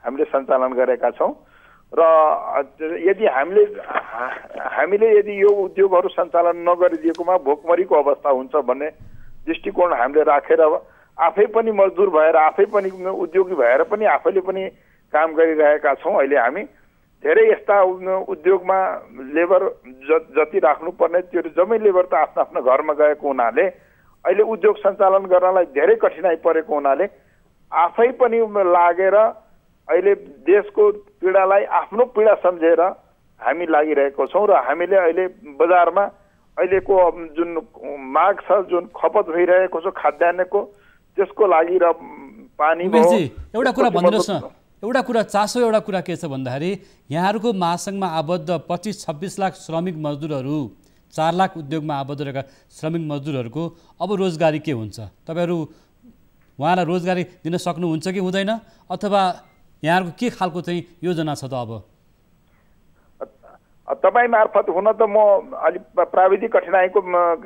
हामीले सञ्चालन गरेका छौँ र यदि हामीले यदि यो उद्योगहरू सञ्चालन नगरिदिएकोमा भोकमरीको अवस्था हुन्छ भन्ने दृष्टिकोण हामीले राखेर आफै पनि मजदुर भएर आफै पनि उद्योगी भएर पनि आफैले पनि काम गरिरहेका छौँ। अहिले हामी धेरै यस्ता उद्योगमा लेबर जति राख्नुपर्ने त्यो जम्मै लेबर त आफ्नो घरमा गएको हुनाले अहिले उद्योग सञ्चालन गर्नलाई धेरै कठिनाइ परेको हुनाले आफै पनि लागेर अहिले देशको पीडालाई आफ्नो पीडा सम्झेर हामी लागिरहेको छौँ र हामीले अहिले बजारमा अहिलेको जुन माग छ, जुन खपत भइरहेको छ खाद्यान्नको, त्यसको लागि र पानी एउटा कुरा चासो एउटा कुरा के छ भन्दाखेरि यहाँहरूको महासङ्घमा आबद्ध 25-26 लाख श्रमिक मजदुरहरू, 4 लाख उद्योगमा आबद्ध रहेका श्रमिक मजदुरहरूको अब रोजगारी के हुन्छ? तपाईँहरू उहाँलाई रोजगारी दिन सक्नुहुन्छ कि हुँदैन, अथवा यहाँहरूको के खालको चाहिँ योजना छ त? अब तपाईँ मार्फत हुन त म अलिक प्राविधिक कठिनाइको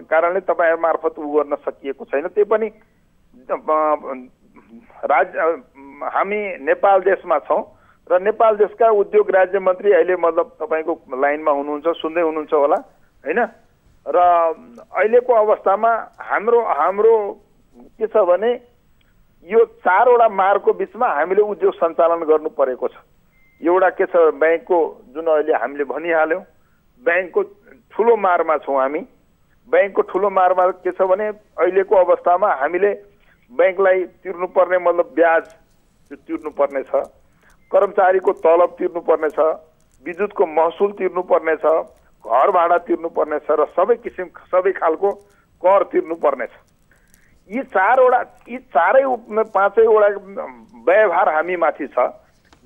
कारणले तपाईँ मार्फत गर्न सकिएको छैन। त्यो पनि हामी नेपाल देशमा छौँ र नेपाल देशका उद्योग राज्य मन्त्री अहिले मतलब तपाईँको लाइनमा हुनुहुन्छ, सुन्दै हुनुहुन्छ होला हैन। र अहिलेको अवस्थामा हाम्रो के छ भने यो 4 वटा मारको बिचमा हामीले उद्योग सञ्चालन गर्नु परेको छ। एउटा के छ ब्याङ्कको, जुन अहिले हामीले भनिहाल्यौँ ब्याङ्कको ठुलो मारमा छौँ हामी। ब्याङ्कको ठुलो मारमा के छ भने अहिलेको अवस्थामा हामीले ब्याङ्कलाई तिर्नुपर्ने मतलब ब्याज त्यो तिर्नुपर्ने छ, कर्मचारीको तलब तिर्नुपर्ने छ, विद्युतको महसुल तिर्नुपर्ने छ, घर भाडा तिर्नुपर्ने छ र सबै खालको कर तिर्नुपर्ने छ। यी 4 5वटा व्यवहार हामी माथि छ।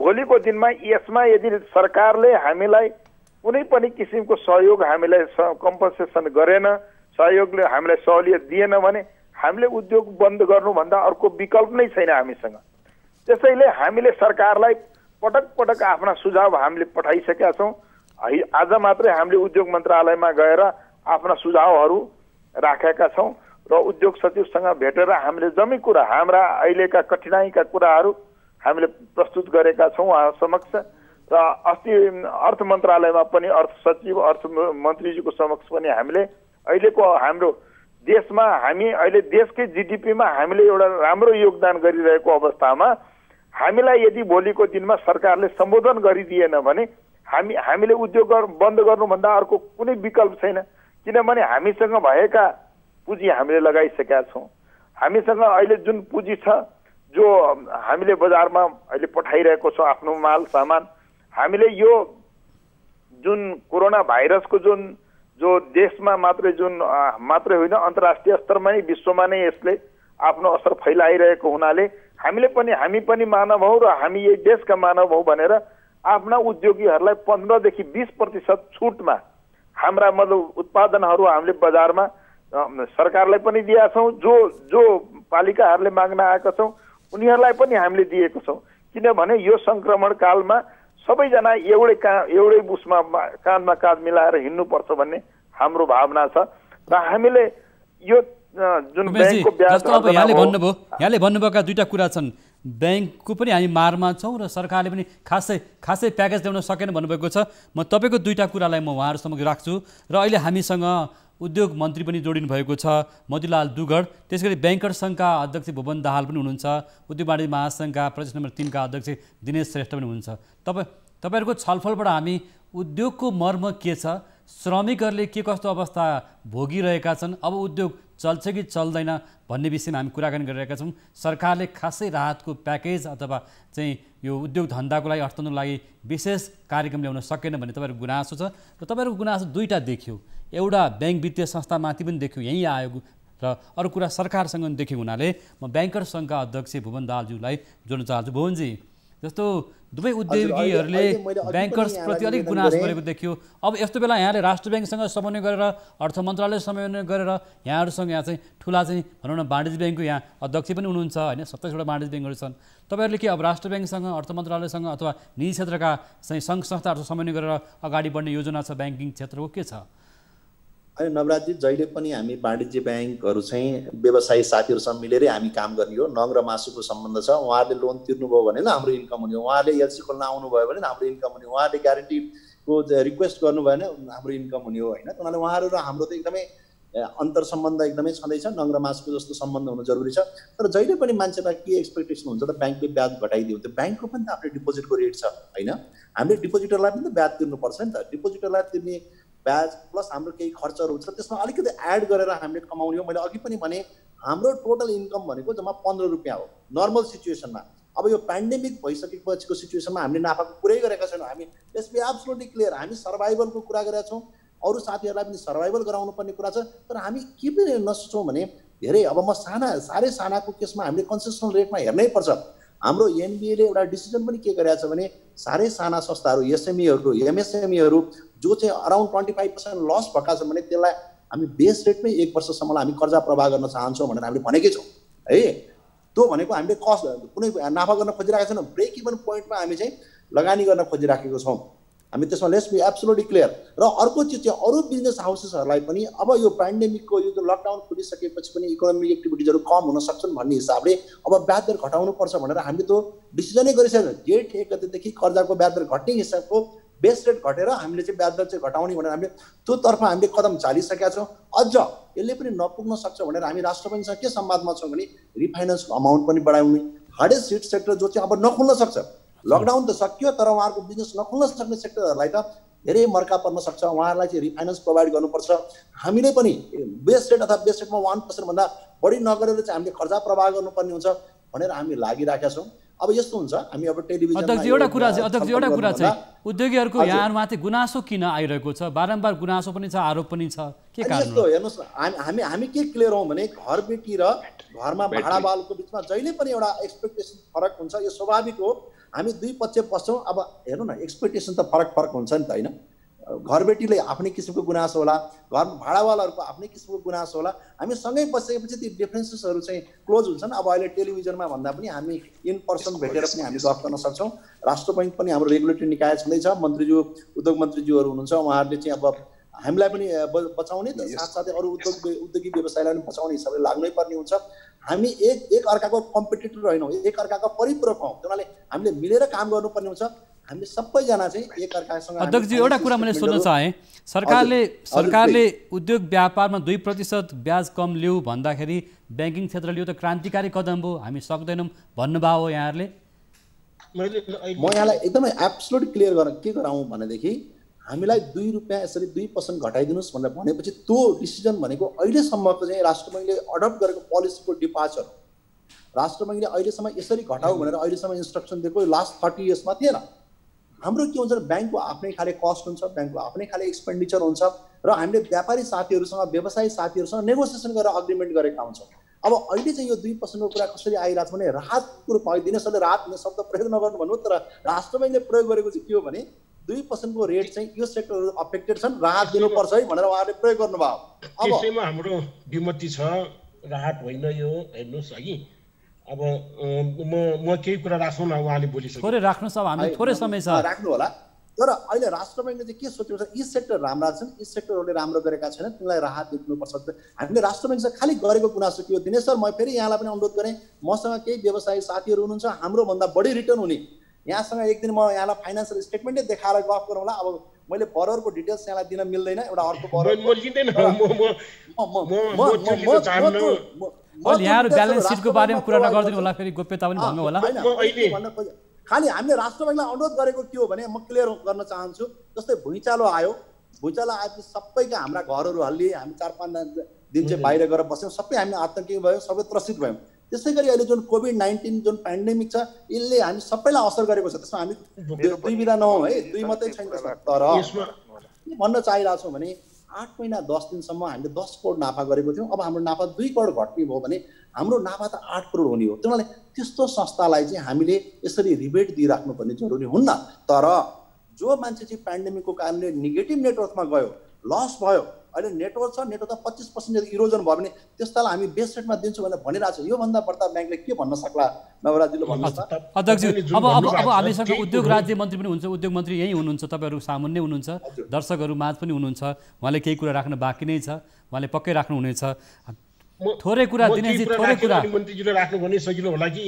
भोलिको दिनमा यसमा यदि सरकारले हामीलाई कुनै पनि किसिमको सहयोग हामीलाई कम्पनसेसन गरेन, सहयोगले हामीलाई सहुलियत दिएन भने हामीले उद्योग बन्द गर्नुभन्दा अर्को विकल्प नै छैन हामीसँग। त्यसैले हामीले सरकारलाई पटक आफ्ना सुझाव हामीले पठाइसकेका छौँ। आज मात्रै हामीले उद्योग मन्त्रालयमा गएर आफ्ना सुझावहरू राखेका छौँ र उद्योग सचिवसँग भेटेर हामीले जम्मै कुरा हाम्रा अहिलेका कठिनाइका कुराहरू हामीले प्रस्तुत गरेका छौँ उहाँ समक्ष र अस्ति अर्थ मन्त्रालयमा पनि अर्थ सचिव अर्थ मन्त्रीजीको समक्ष पनि हामीले अहिलेको हाम्रो देशमा हामी अहिले देशकै जीडीपीमा हामीले एउटा राम्रो योगदान गरिरहेको अवस्थामा हामीलाई यदि भोलिको दिनमा सरकारले सम्बोधन गरिदिएन भने हामीले उद्योग बन्द गर्नुभन्दा अर्को कुनै विकल्प छैन। किनभने हामीसँग भएका पुँजी हामीले लगाइसकेका छौँ, हामीसँग अहिले जुन पुँजी छ जो हामीले बजारमा अहिले पठाइरहेको छौँ आफ्नो माल सामान, हामीले यो जुन कोरोना भाइरसको जो देशमा मात्रै होइन अन्तर्राष्ट्रिय स्तरमा नै विश्वमा नै यसले आफ्नो असर फैलाइरहेको हुनाले हामी पनि मानव हौ र हामी यही देशका मानव हौ भनेर आफ्ना उद्योगीहरूलाई 15 देखि 20% छुटमा हाम्रा मतलब उत्पादनहरू हामीले बजारमा सरकारलाई पनि दिएका छौँ, जो पालिकाहरूले माग्न आएका छौँ उनीहरूलाई पनि हामीले दिएको छौँ। किनभने यो संक्रमण कालमा सबैजना एउटै बुसमा काँधमा काँध मिलाएर हिँड्नुपर्छ भन्ने हाम्रो भावना छ र हामीले यो जुन ब्याङ्कको ब्याज अब यहाँले भन्नुभएका दुईटा कुरा छन्। ब्याङ्कको पनि हामी मारमा छौँ र सरकारले पनि खासै प्याकेज ल्याउन सकेन भन्नुभएको छ। म तपाईँको दुईटा कुरालाई म उहाँहरू समक्ष राख्छु र अहिले हामीसँग उद्योग मन्त्री पनि जोडिनु भएको छ मधुलाल दुगड, त्यसैगरी ब्याङ्कर सङ्घका अध्यक्ष भुवन दाहाल पनि हुनुहुन्छ, उद्योग वाणिज्य महासङ्घका प्रदेश नम्बर 3 का अध्यक्ष दिनेश श्रेष्ठ पनि हुनुहुन्छ। तपाईँहरूको छलफलबाट हामी उद्योगको मर्म के छ, श्रमिकहरूले के कस्तो अवस्था भोगिरहेका छन्, अब उद्योग चल्छ कि चल्दैन भन्ने विषयमा हामी कुराकानी गरिरहेका छौँ। सरकारले खासै राहतको प्याकेज अथवा चाहिँ यो उद्योग धन्दाको लागि अर्थतन्त्रको लागि विशेष कार्यक्रम ल्याउन सकेन भन्ने तपाईँहरूको गुनासो छ र तपाईँहरूको गुनासो दुईटा देखियो, एउटा ब्याङ्क वित्तीय संस्थामाथि पनि देखियो यहीँ आएको र अरू कुरा सरकारसँग पनि देखेको हुनाले म ब्याङ्कर सङ्घका अध्यक्ष भुवन दाहालज्यूलाई जोड्न चाहन्छु। भुवनजी, जस्तो दुवै उद्योगीहरूले ब्याङ्कर्सप्रति अलिक गुनासो गरेको देखियो, अब यस्तो बेला यहाँले राष्ट्र ब्याङ्कसँग समन्वय गरेर अर्थ मन्त्रालय समन्वय गरेर यहाँहरूसँग यहाँ चाहिँ ठुला चाहिँ भनौँ न वाणिज्य ब्याङ्कको यहाँ अध्यक्ष पनि हुनुहुन्छ होइन, 27वटा वाणिज्य ब्याङ्कहरू छन्। तपाईँहरूले के अब राष्ट्र ब्याङ्कसँग अर्थ मन्त्रालयसँग अथवा निजी क्षेत्रका चाहिँ सङ्घ संस्थाहरू समन्वय गरेर अगाडि बढ्ने योजना छ ब्याङ्किङ क्षेत्रको के छ? अनि नवराजी, जहिले पनि हामी वाणिज्य ब्याङ्कहरू चाहिँ व्यवसायी साथीहरूसँग मिलेरै हामी काम गर्ने हो। नङ र मासुको सम्बन्ध छ। उहाँहरूले लोन तिर्नुभयो भने हाम्रो इन्कम हुने हो, उहाँहरूले एलसी खोल्न आउनुभयो भने हाम्रो इन्कम हुने हो, उहाँहरूले ग्यारेन्टीको रिक्वेस्ट गर्नुभयो भने हाम्रो इन्कम हुने हो होइन। उनीहरूले उहाँहरू र हाम्रो त एकदमै अन्तर सम्बन्ध एकदमै छँदैछ। नङ र मासुको जस्तो सम्बन्ध हुनु जरुरी छ। तर जहिले पनि मान्छेलाई के एक्सपेक्टेसन हुन्छ त ब्याङ्कले ब्याज घटाइदियो, त्यो ब्याङ्कको पनि त आफ्नो डिपोजिटको रेट छ होइन। हामीले डिपोजिटरलाई पनि त ब्याज तिर्नुपर्छ नि त। डिपोजिटरलाई तिर्ने ब्याज प्लस हाम्रो केही खर्चहरू हुन्छ त्यसमा अलिकति एड गरेर हामीले कमाउने हो। मैले अघि पनि भने हाम्रो टोटल इन्कम भनेको जम्मा 15 रुपियाँ हो नर्मल सिचुएसनमा। अब यो पेन्डेमिक भइसकेपछिको सिचुएसनमा हामीले नाफाको कुरै गरेका छैनौँ। हामी लेट्स बी एब्सोल्युटली क्लियर, हामी सर्भाइभलको कुरा गरेका छौँ। अरू साथीहरूलाई पनि सर्भाइभल गराउनु पर्ने कुरा छ। तर हामी के पनि नसोचौँ भने धेरै अब म साह्रै सानाको केसमा हामीले कन्सेसनल रेटमा हेर्नै पर्छ। हाम्रो एनबिएले एउटा डिसिजन पनि के गरेको छ भने साह्रै साना संस्थाहरू एसएमईहरू एमएसएमईहरू जो चाहिँ अराउन्ड 25% लस भएका छन् भने त्यसलाई हामी बेस रेटमै 1 वर्षसम्मलाई हामी कर्जा प्रवाह गर्न चाहन्छौँ भनेर हामीले भनेकै छौँ है। त्यो भनेको हामीले कस्ट कुनै नाफा गर्न खोजिरहेका छैनौँ, ब्रेक इभन पोइन्टमा हामी चाहिँ लगानी गर्न खोजिराखेको छौँ हामी। त्यसमा लेट्स बी एब्सोल्युटली क्लियर। र अर्को चिज चाहिँ अरू बिजनेस हाउसेसहरूलाई पनि अब यो पेन्डेमिकको यो लकडाउन खुलिसकेपछि पनि इकोनोमिक एक्टिभिटिजहरू कम हुन सक्छन् भन्ने हिसाबले अब ब्याज दर घटाउनुपर्छ भनेर हामीले त्यो डिसिजनै गरिसक्यौँ। जेठ 1 गतेदेखि कर्जाको ब्याज दर घट्ने हिसाबको बेस रेट घटेर हामीले चाहिँ ब्याज दर चाहिँ घटाउने भनेर हामीले त्योतर्फ हामीले कदम चालिसकेका छौँ। अझ यसले पनि नपुग्न सक्छ भनेर हामी राष्ट्र ब्याङ्कसँग के संवादमा छौँ भने रिफाइनेन्सको अमाउन्ट पनि बढाउने, हार्डेस्ट हिट सेक्टर जो चाहिँ अब नखुल्न सक्छ, लकडाउन त सकियो तर उहाँहरूको बिजनेस नखुल्न सक्ने सेक्टरहरूलाई त धेरै मर्का पर्न सक्छ, उहाँहरूलाई चाहिँ रिफाइनेन्स प्रोभाइड गर्नुपर्छ। हामीले पनि बेस रेट अथवा बेस रेटमा 1% भन्दा बढी नगरेर चाहिँ हामीले कर्जा प्रवाह गर्नुपर्ने हुन्छ भनेर हामी लागिरहेका छौँ। अब यस्तो हुन्छ हामी अब टेलिभिजनमा अध्यक्ष एउटा कुरा चाहिँ उद्योगीहरूको यहाँमाथि गुनासो किन आइरहेको छ? बारम्बार गुनासो पनि छ, आरोप पनि छ, के कारण हो? हेर्नुहोस् हामी के क्लियर हौँ भने घर बेटी र घरमा भाडा बालको बिचमा जहिले पनि एउटा एक्सपेक्टेसन फरक हुन्छ, यो स्वाभाविक हो। हामी दुई पक्ष बस्छौँ। अब हेर्नु न एक्सपेक्टेसन त फरक हुन्छ नि त होइन। घर बेटीले आफ्नै किसिमको गुनासो होला, घर भाडावालाहरूको आफ्नै किसिमको गुनासो होला। हामी सँगै बसेपछि ती डिफ्रेन्सेसहरू चाहिँ क्लोज हुन्छन्। अब अहिले टेलिभिजनमा भन्दा पनि हामी इन पर्सन भेटेर पनि हामी गफ गर्न सक्छौँ। राष्ट्र बैङ्क पनि हाम्रो रेगुलेटरी निकाय छँदैछ, मन्त्रीज्यू उद्योग मन्त्रीज्यूहरू हुनुहुन्छ, उहाँहरूले चाहिँ अब हामीलाई पनि बचाउने साथसाथै अरू उद्योगी व्यवसायलाई पनि बचाउने हिसाबले लाग्नै पर्ने हुन्छ। हामी एक अर्काको कम्पिटिटर होइनौँ, एक अर्काको परिपूरक हौँ। त्यो हुनाले हामीले मिलेर काम गर्नुपर्ने हुन्छ। हामी सबैजना चाहिँ एक अर्कासँग। अध्यक्षजी एउटा कुरा मैले सोध्न चाहेँ, सरकारले उद्योग व्यापारमा 2% ब्याज कम लिऊ भन्दाखेरि ब्याङ्किङ क्षेत्रले यो त क्रान्तिकारी कदम हो, हामी सक्दैनौँ भन्नुभयो हो यहाँहरूले? म यहाँलाई एकदमै एब्सोल्युट क्लियर के गराउँ भनेदेखि हामीलाई 2 रुपियाँ यसरी 2% घटाइदिनुहोस् भनेर भनेपछि त्यो डिसिजन भनेको अहिलेसम्मको चाहिँ राष्ट्र बैङ्कले अडप्ट गरेको पोलिसीको डिपार्चर हो। राष्ट्र बैङ्कले अहिलेसम्म यसरी घटाऊ भनेर अहिलेसम्म इन्स्ट्रक्सन दिएको लास्ट 30 इयर्समा थिएन। हाम्रो के हुन्छ, ब्याङ्कको आफ्नै खाले कस्ट हुन्छ, ब्याङ्कको आफ्नै खाले एक्सपेन्डिचर हुन्छ र हामीले व्यापारी साथीहरूसँग व्यवसायी साथीहरूसँग नेगोसिएसन गरेर अग्रिमेन्ट गरेका हुन्छौँ। अब अहिले चाहिँ यो 2%को कुरा कसरी आइरहेको छ भने राहतको रूपमा दिनेशले राहत भन्ने शब्द प्रयोग नगर्नु भन्नु, तर राष्ट्र बैङ्कले प्रयोग गरेको चाहिँ के हो भने 2%को रेट चाहिँ यो सेक्टरहरू अफेक्टेड छन्, राहत दिनुपर्छ है भनेर उहाँहरूले प्रयोग गर्नुभयो। अब त्यसैमा हाम्रो विमति छ, राहत होइन यो, हेर्नुहोस् है। अब म केही कुरा राख्नु न, उहाँले बोलिसक्यो। थोरै राख्नुहोस्, अब हामी थोरै समय छ, राख्नु होला। तर अहिले राष्ट्र बैङ्कले चाहिँ के सोचेको छ, यी सेक्टर राम्रा छन्, यी सेक्टरहरूले राम्रो गरेका छैनन्, तिनीलाई राहत दिनुपर्छ। हामीले राष्ट्र बैङ्कसँग खालि गरेको गुनासो के हो दिनेश सर, म फेरि यहाँलाई पनि अनुरोध गरेँ, मसँग केही व्यवसायी साथीहरू हुनुहुन्छ हाम्रोभन्दा बढी रिटर्न हुने, यहाँसँग एक दिन म यहाँलाई फाइनेन्सियल स्टेटमेन्टै देखाएर गफ गरौँला। अब मैले बरोरको डिटेल्स यहाँलाई दिन मिल्दैन, एउटा अर्को यहाँहरू ब्यालेन्स सिटको बारेमा कुरा नगरिदिनु होला, फेरि गोप्यता पनि भङ्ग होला। खालि हामीले राष्ट्र बैङ्कलाई अनुरोध गरेको के हो भने म क्लियर गर्न चाहन्छु, जस्तै भुइँचालो आयो, भुइँचालो आएपछि सबैका हाम्रा घरहरू हल्लिए, हामी 4-5 दिन चाहिँ बाहिर गएर बस्यौँ, सबै हामी आतङ्की भयो, सबै त्रसित भयौँ। त्यसै गरी अहिले जुन कोभिड-19 जुन पेन्डेमिक छ यसले हामी सबैलाई असर गरेको छ, त्यसमा हामी दुई विधा नहौँ है, दुई मात्रै छैन। तर के भन्न चाहिरहेको छौँ भने 8 महिना 10 दिनसम्म हामीले 10 करोड नाफा गरेको थियौँ, अब हाम्रो नाफा 2 करोड घट्ने भयो भने हाम्रो नाफा त 8 करोड हुने हो। त्यसैले त्यस्तो संस्थालाई चाहिँ हामीले यसरी रिबेट दिइराख्नुपर्ने जरुरी हुन्न। तर जो मान्छे चाहिँ पेन्डेमिकको कारणले नेगेटिभ नेटवर्थमा गयो, लस भयो, अहिले नेटवर्क छ, नेटवर्क 25% इरोजन भयो भने त्यस्तालाई हामी बेस रेटमा दिन्छौँ भनेर भनिरहेको छ। योभन्दा बढ्दा ब्याङ्कले के भन्न सक्ला नवराजीले भन्नुहोस् त। अध्यक्षज्यू, अब हामीसँग उद्योग राज्य मन्त्री पनि हुनुहुन्छ, उद्योग मन्त्री यही हुनुहुन्छ, तपाईँहरू सामान्य हुनुहुन्छ, दर्शकहरू माझ पनि हुनुहुन्छ, उहाँले केही कुरा राख्न बाँकी नै छ, उहाँले पक्कै राख्नुहुनेछ। थोरै कुरा दिनेशजी, थोरै कुरा मन्त्रीजीले राख्नु भने सजिलो होला कि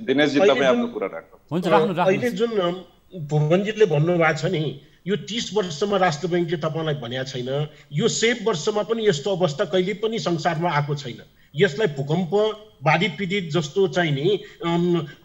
दिनेशजी तपाईँ आफ्नो कुरा राख्नु। हुन्छ, राख्नु। अहिले जुन भुवनजीले भन्नुभएको छ नि, यो 30 वर्षमा राष्ट्र बैङ्कले तपाईँलाई भनेको छैन, यो 100 वर्षमा पनि यस्तो अवस्था कहिले पनि संसारमा आएको छैन। यसलाई भूकम्प बाढी पीडित जस्तो चाहिँ नि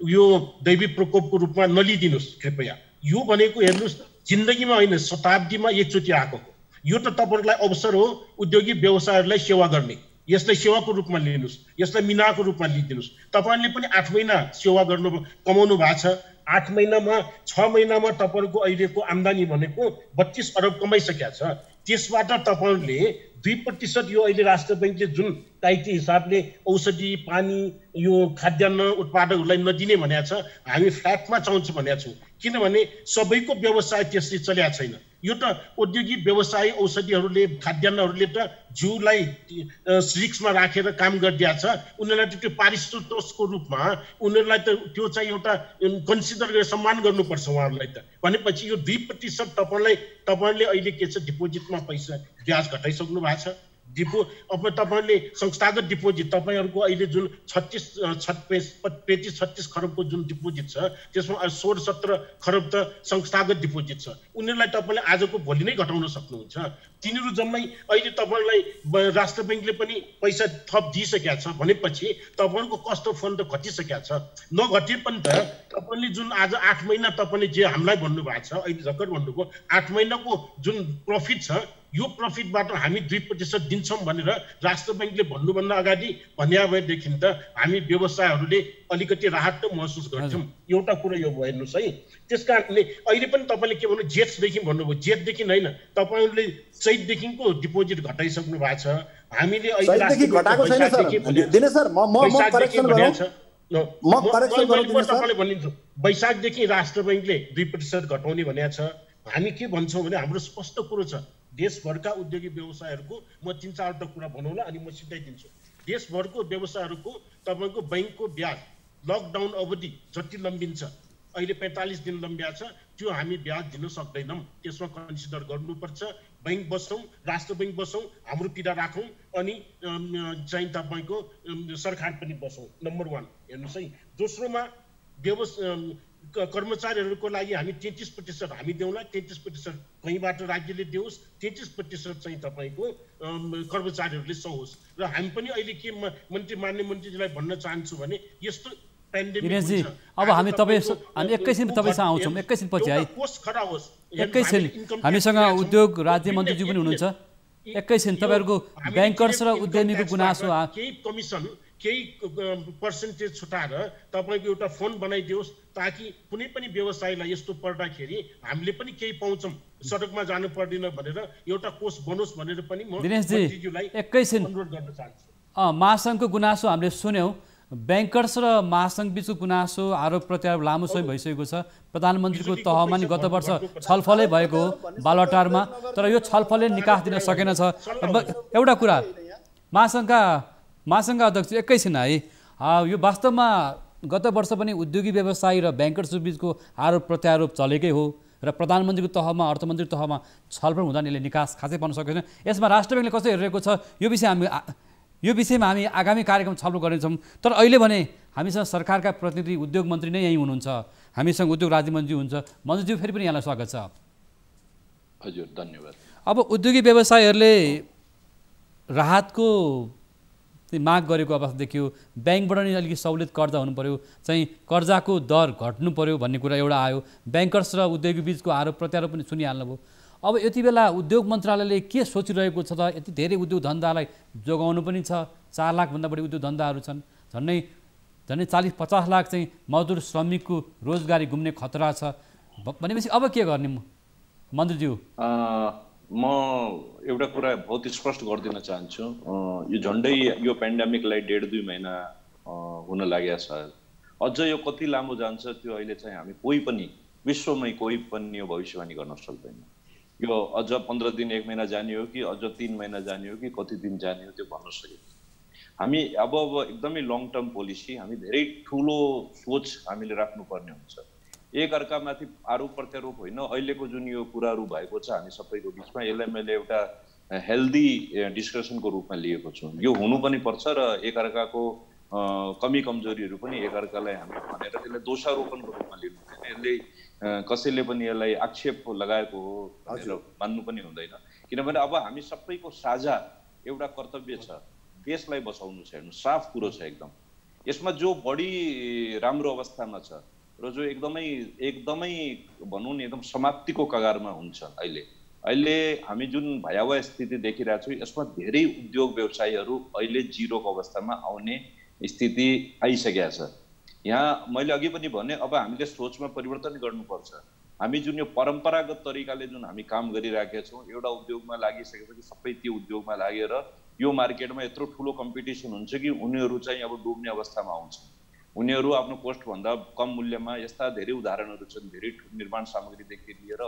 यो दैवी प्रकोपको रूपमा नलिदिनुहोस् कृपया। यो भनेको हेर्नुहोस्, जिन्दगीमा होइन शताब्दीमा एकचोटि आएको हो। यो त तपाईँहरूलाई अवसर हो उद्योगिक व्यवसायहरूलाई सेवा गर्ने, यसलाई सेवाको रूपमा लिनुहोस्, यसलाई मिनाको रूपमा लिदिनुहोस्। तपाईँले पनि 8 महिना सेवा गर्नु कमाउनु भएको छ, 8 महिनामा 6 महिनामा तपाईँको अहिलेको आम्दानी भनेको 32 अरब कमाइसकेका छ। त्यसबाट तपाईँले 2% यो अहिले राष्ट्र बैङ्कले जुन कायती हिसाबले औषधि पानी यो खाद्यान्न उत्पादकहरूलाई नदिने भनेको छ, हामी फ्ल्याटमा चाहन्छौँ भनेका छौँ। किनभने सबैको व्यवसाय त्यसरी चलेको छैन। यो त औद्योगिक व्यवसाय औषधिहरूले खाद्यान्नहरूले त जिउलाई रिस्कमा राखेर काम गरिदिएको छ। उनीहरूलाई त त्यो पारितोषिकको रूपमा उनीहरूलाई त त्यो चाहिँ एउटा कन्सिडर गरेर सम्मान गर्नुपर्छ उहाँहरूलाई त। भनेपछि यो 2% तपाईँले अहिले के छ, डिपोजिटमा पैसा ब्याज घटाइसक्नु भएको छ। अब तपाईँले संस्थागत डिपोजिट तपाईँहरूको अहिले जुन 35-36 खरबको जुन डिपोजिट छ त्यसमा 16-17 खरब त संस्थागत डिपोजिट छ। उनीहरूलाई तपाईँले आजको भोलि नै घटाउन सक्नुहुन्छ। तिनीहरू जम्मै अहिले तपाईँलाई राष्ट्र बैङ्कले पनि पैसा थप दिइसकेका छ भनेपछि तपाईँहरूको कस्ट अफ फन्ड त घटिसकेका छ। नघटे पनि त तपाईँले जुन आज 8 महिना तपाईँले जे हामीलाई भन्नुभएको छ, अहिले झर्खर भन्नुभयो 8 महिनाको जुन प्रफिट छ यो प्रफिटबाट हामी 2% दिन्छौँ भनेर राष्ट्र बैङ्कले भन्नुभन्दा अगाडि भन्या भएदेखि त हामी व्यवसायहरूले अलिकति राहत त महसुस गर्छौँ। एउटा कुरा यो भयो हेर्नुहोस् है। त्यस कारणले अहिले पनि तपाईँले के भन्नु, जेट्सदेखि भन्नुभयो, जेटदेखि होइन, तपाईँहरूले चैतदेखिको डिपोजिट घटाइसक्नु भएको छ। हामीले वैशाखदेखि राष्ट्र बैङ्कले 2% घटाउने भनेको छ। हामी के भन्छौँ भने हाम्रो स्पष्ट कुरो छ, देशभरका उद्योगिक व्यवसायहरूको म 3-4वटा कुरा भनौँला अनि म सिधै दिन्छु। देशभरको व्यवसायहरूको तपाईँको बैङ्कको ब्याज लकडाउन अवधि जति लम्बिन्छ, अहिले 45 दिन लम्बिया छ, त्यो हामी ब्याज दिन सक्दैनौँ। त्यसमा कन्सिडर गर्नुपर्छ। बैङ्क बसौँ, राष्ट्र बैङ्क बसौँ, हाम्रो पिरा राखौँ अनि चाहिँ तपाईँको सरकार पनि बसौँ। नम्बर 1 हेर्नुहोस् है। दोस्रोमा कर्मचारीहरूको लागि हामी 33% हामी देऊँला, 33% कहीँबाट राज्यले देओस्, 33% चाहिँ तपाईँको कर्मचारीहरूले सहोस्। र हामी पनि अहिले के मान्य मन्त्रीजीलाई भन्न चाहन्छु भने यस्तो दिनेशजी अब हामी एकैछिन तपाईँसँग आउँछौँ, एकैछिन पछि है, एकैछिन हामीसँग उद्योग राज्य मन्त्रीज्यू पनि हुनुहुन्छ। एकैछिन तपाईँहरूको ब्याङ्कर्स र उद्यमीको गुनासो केही कमिसन केही पर्सेन्टेज छुटाएर तपाईँको एउटा फोन बनाइदियोस् ताकि कुनै पनि व्यवसायलाई यस्तो पर्दाखेरि हामीले पनि केही पाउँछौँ, सडकमा जानु पर्दैन भनेर एउटा कोष बनोस् भनेर पनि म दिनेशजी एकैछिन अनुरोध गर्न चाहन्छु। महासङ्घको गुनासो हामीले सुन्यौँ, ब्याङ्कर्स र महासङ्घ बिचको गुनासो आरोप प्रत्यारोप लामो समय भइसकेको छ। प्रधानमन्त्रीको तहमा नि गत वर्ष छलफलै भएको हो बालुवाटारमा, तर यो छलफलले निकास दिन सकेन छ। एउटा कुरा महासङ्घका अध्यक्ष एकैछिन है, यो वास्तवमा गत वर्ष पनि उद्योगी व्यवसायी र ब्याङ्कर्स बिचको आरोप प्रत्यारोप चलेकै हो र प्रधानमन्त्रीको तहमा अर्थमन्त्रीको तहमा छलफल हुँदा यसले निकास खासै पाउन सकेन। यसमा राष्ट्र ब्याङ्कले कसरी हेरिरहेको छ यो विषयमा हामी आगामी कार्यक्रम छलफल गर्नेछौँ। तर अहिले भने हामीसँग सरकारका प्रतिनिधि उद्योग मन्त्री नै यहीँ हुनुहुन्छ, हामीसँग उद्योग राज्य मन्त्री हुन्छ। मन्त्रीज्यू फेरि पनि यहाँलाई स्वागत छ। हजुर धन्यवाद। अब उद्योगी व्यवसायीहरूले राहतको माग गरेको अवस्था देखियो, ब्याङ्कबाट नि अलिकति सहुलियत कर्जा हुनु पर्यो, चाहिँ कर्जाको दर घट्नु पर्यो भन्ने कुरा एउटा आयो। ब्याङ्कर्स र उद्योगी बिचको आरोप प्रत्यारोप पनि सुनिहाल्नुभयो। अब यति बेला उद्योग मन्त्रालयले के सोचिरहेको छ त? यति धेरै उद्योग धन्दालाई जोगाउनु पनि छ, 4 लाखभन्दा बढी उद्योग धन्दाहरू छन्, झन्डै 40-50 लाख चाहिँ मजदुर श्रमिकको रोजगारी गुम्ने खतरा छ भनेपछि अब के गर्ने मन्त्रीज्यू? म एउटा कुरा बहुत स्पष्ट गरिदिन चाहन्छु। यो झन्डै यो पेन्डेमिकलाई 1.5-2 महिना हुन लागेको छ। अझ यो कति लामो जान्छ त्यो अहिले चाहिँ हामी कोही पनि विश्वमै कोही पनि यो भविष्यवाणी गर्न सक्दैन। यो अझ 15 दिन 1 महिना जाने हो कि अझ 3 महिना जाने हो कि कति दिन जाने हो त्यो भन्न सकिन्छ। हामी अब एकदमै लङ टर्म पोलिसी, हामी धेरै ठुलो सोच हामीले राख्नुपर्ने हुन्छ। एक अर्कामाथि आरोप प्रत्यारोप होइन, अहिलेको जुन यो कुराहरू भएको छ हामी सबैको बिचमा, यसलाई मैले एउटा हेल्दी डिस्कसनको रूपमा लिएको छु। यो हुनु पनि पर्छ र एक अर्काको कमी कमजोरीहरू पनि एक अर्कालाई हामी भनेर यसलाई दोषारोपणको रूपमा लिनु हुँदैन। यसले कसैले पनि यसलाई आक्षेप लगाएको हो भनेर मान्नु पनि हुँदैन, किनभने अब हामी सबैको साझा एउटा कर्तव्य छ, देशलाई बचाउनु छ। हेर्नु साफ कुरो छ एकदम। यसमा जो बढी राम्रो अवस्थामा छ र जो एकदमै भनौँ नि एकदम समाप्तिको कगारमा हुन्छ अहिले हामी जुन भयावह स्थिति देखिरहेको छौँ, यसमा धेरै उद्योग व्यवसायीहरू अहिले जिरोको अवस्थामा आउने स्थिति आइसकेको छ। यहाँ मैले अघि पनि भने अब हामीले सोचमा परिवर्तन गर्नुपर्छ। हामी जुन यो परम्परागत तरिकाले जुन हामी काम गरिराखेका छौँ, एउटा उद्योगमा लागिसकेपछि सबै त्यो उद्योगमा लागेर यो मार्केटमा यत्रो ठुलो कम्पिटिसन हुन्छ कि उनीहरू चाहिँ अब डुब्ने अवस्थामा आउँछ। उनीहरू आफ्नो कोस्टभन्दा कम मूल्यमा यस्ता धेरै उदाहरणहरू छन्। धेरै निर्माण सामग्रीदेखि लिएर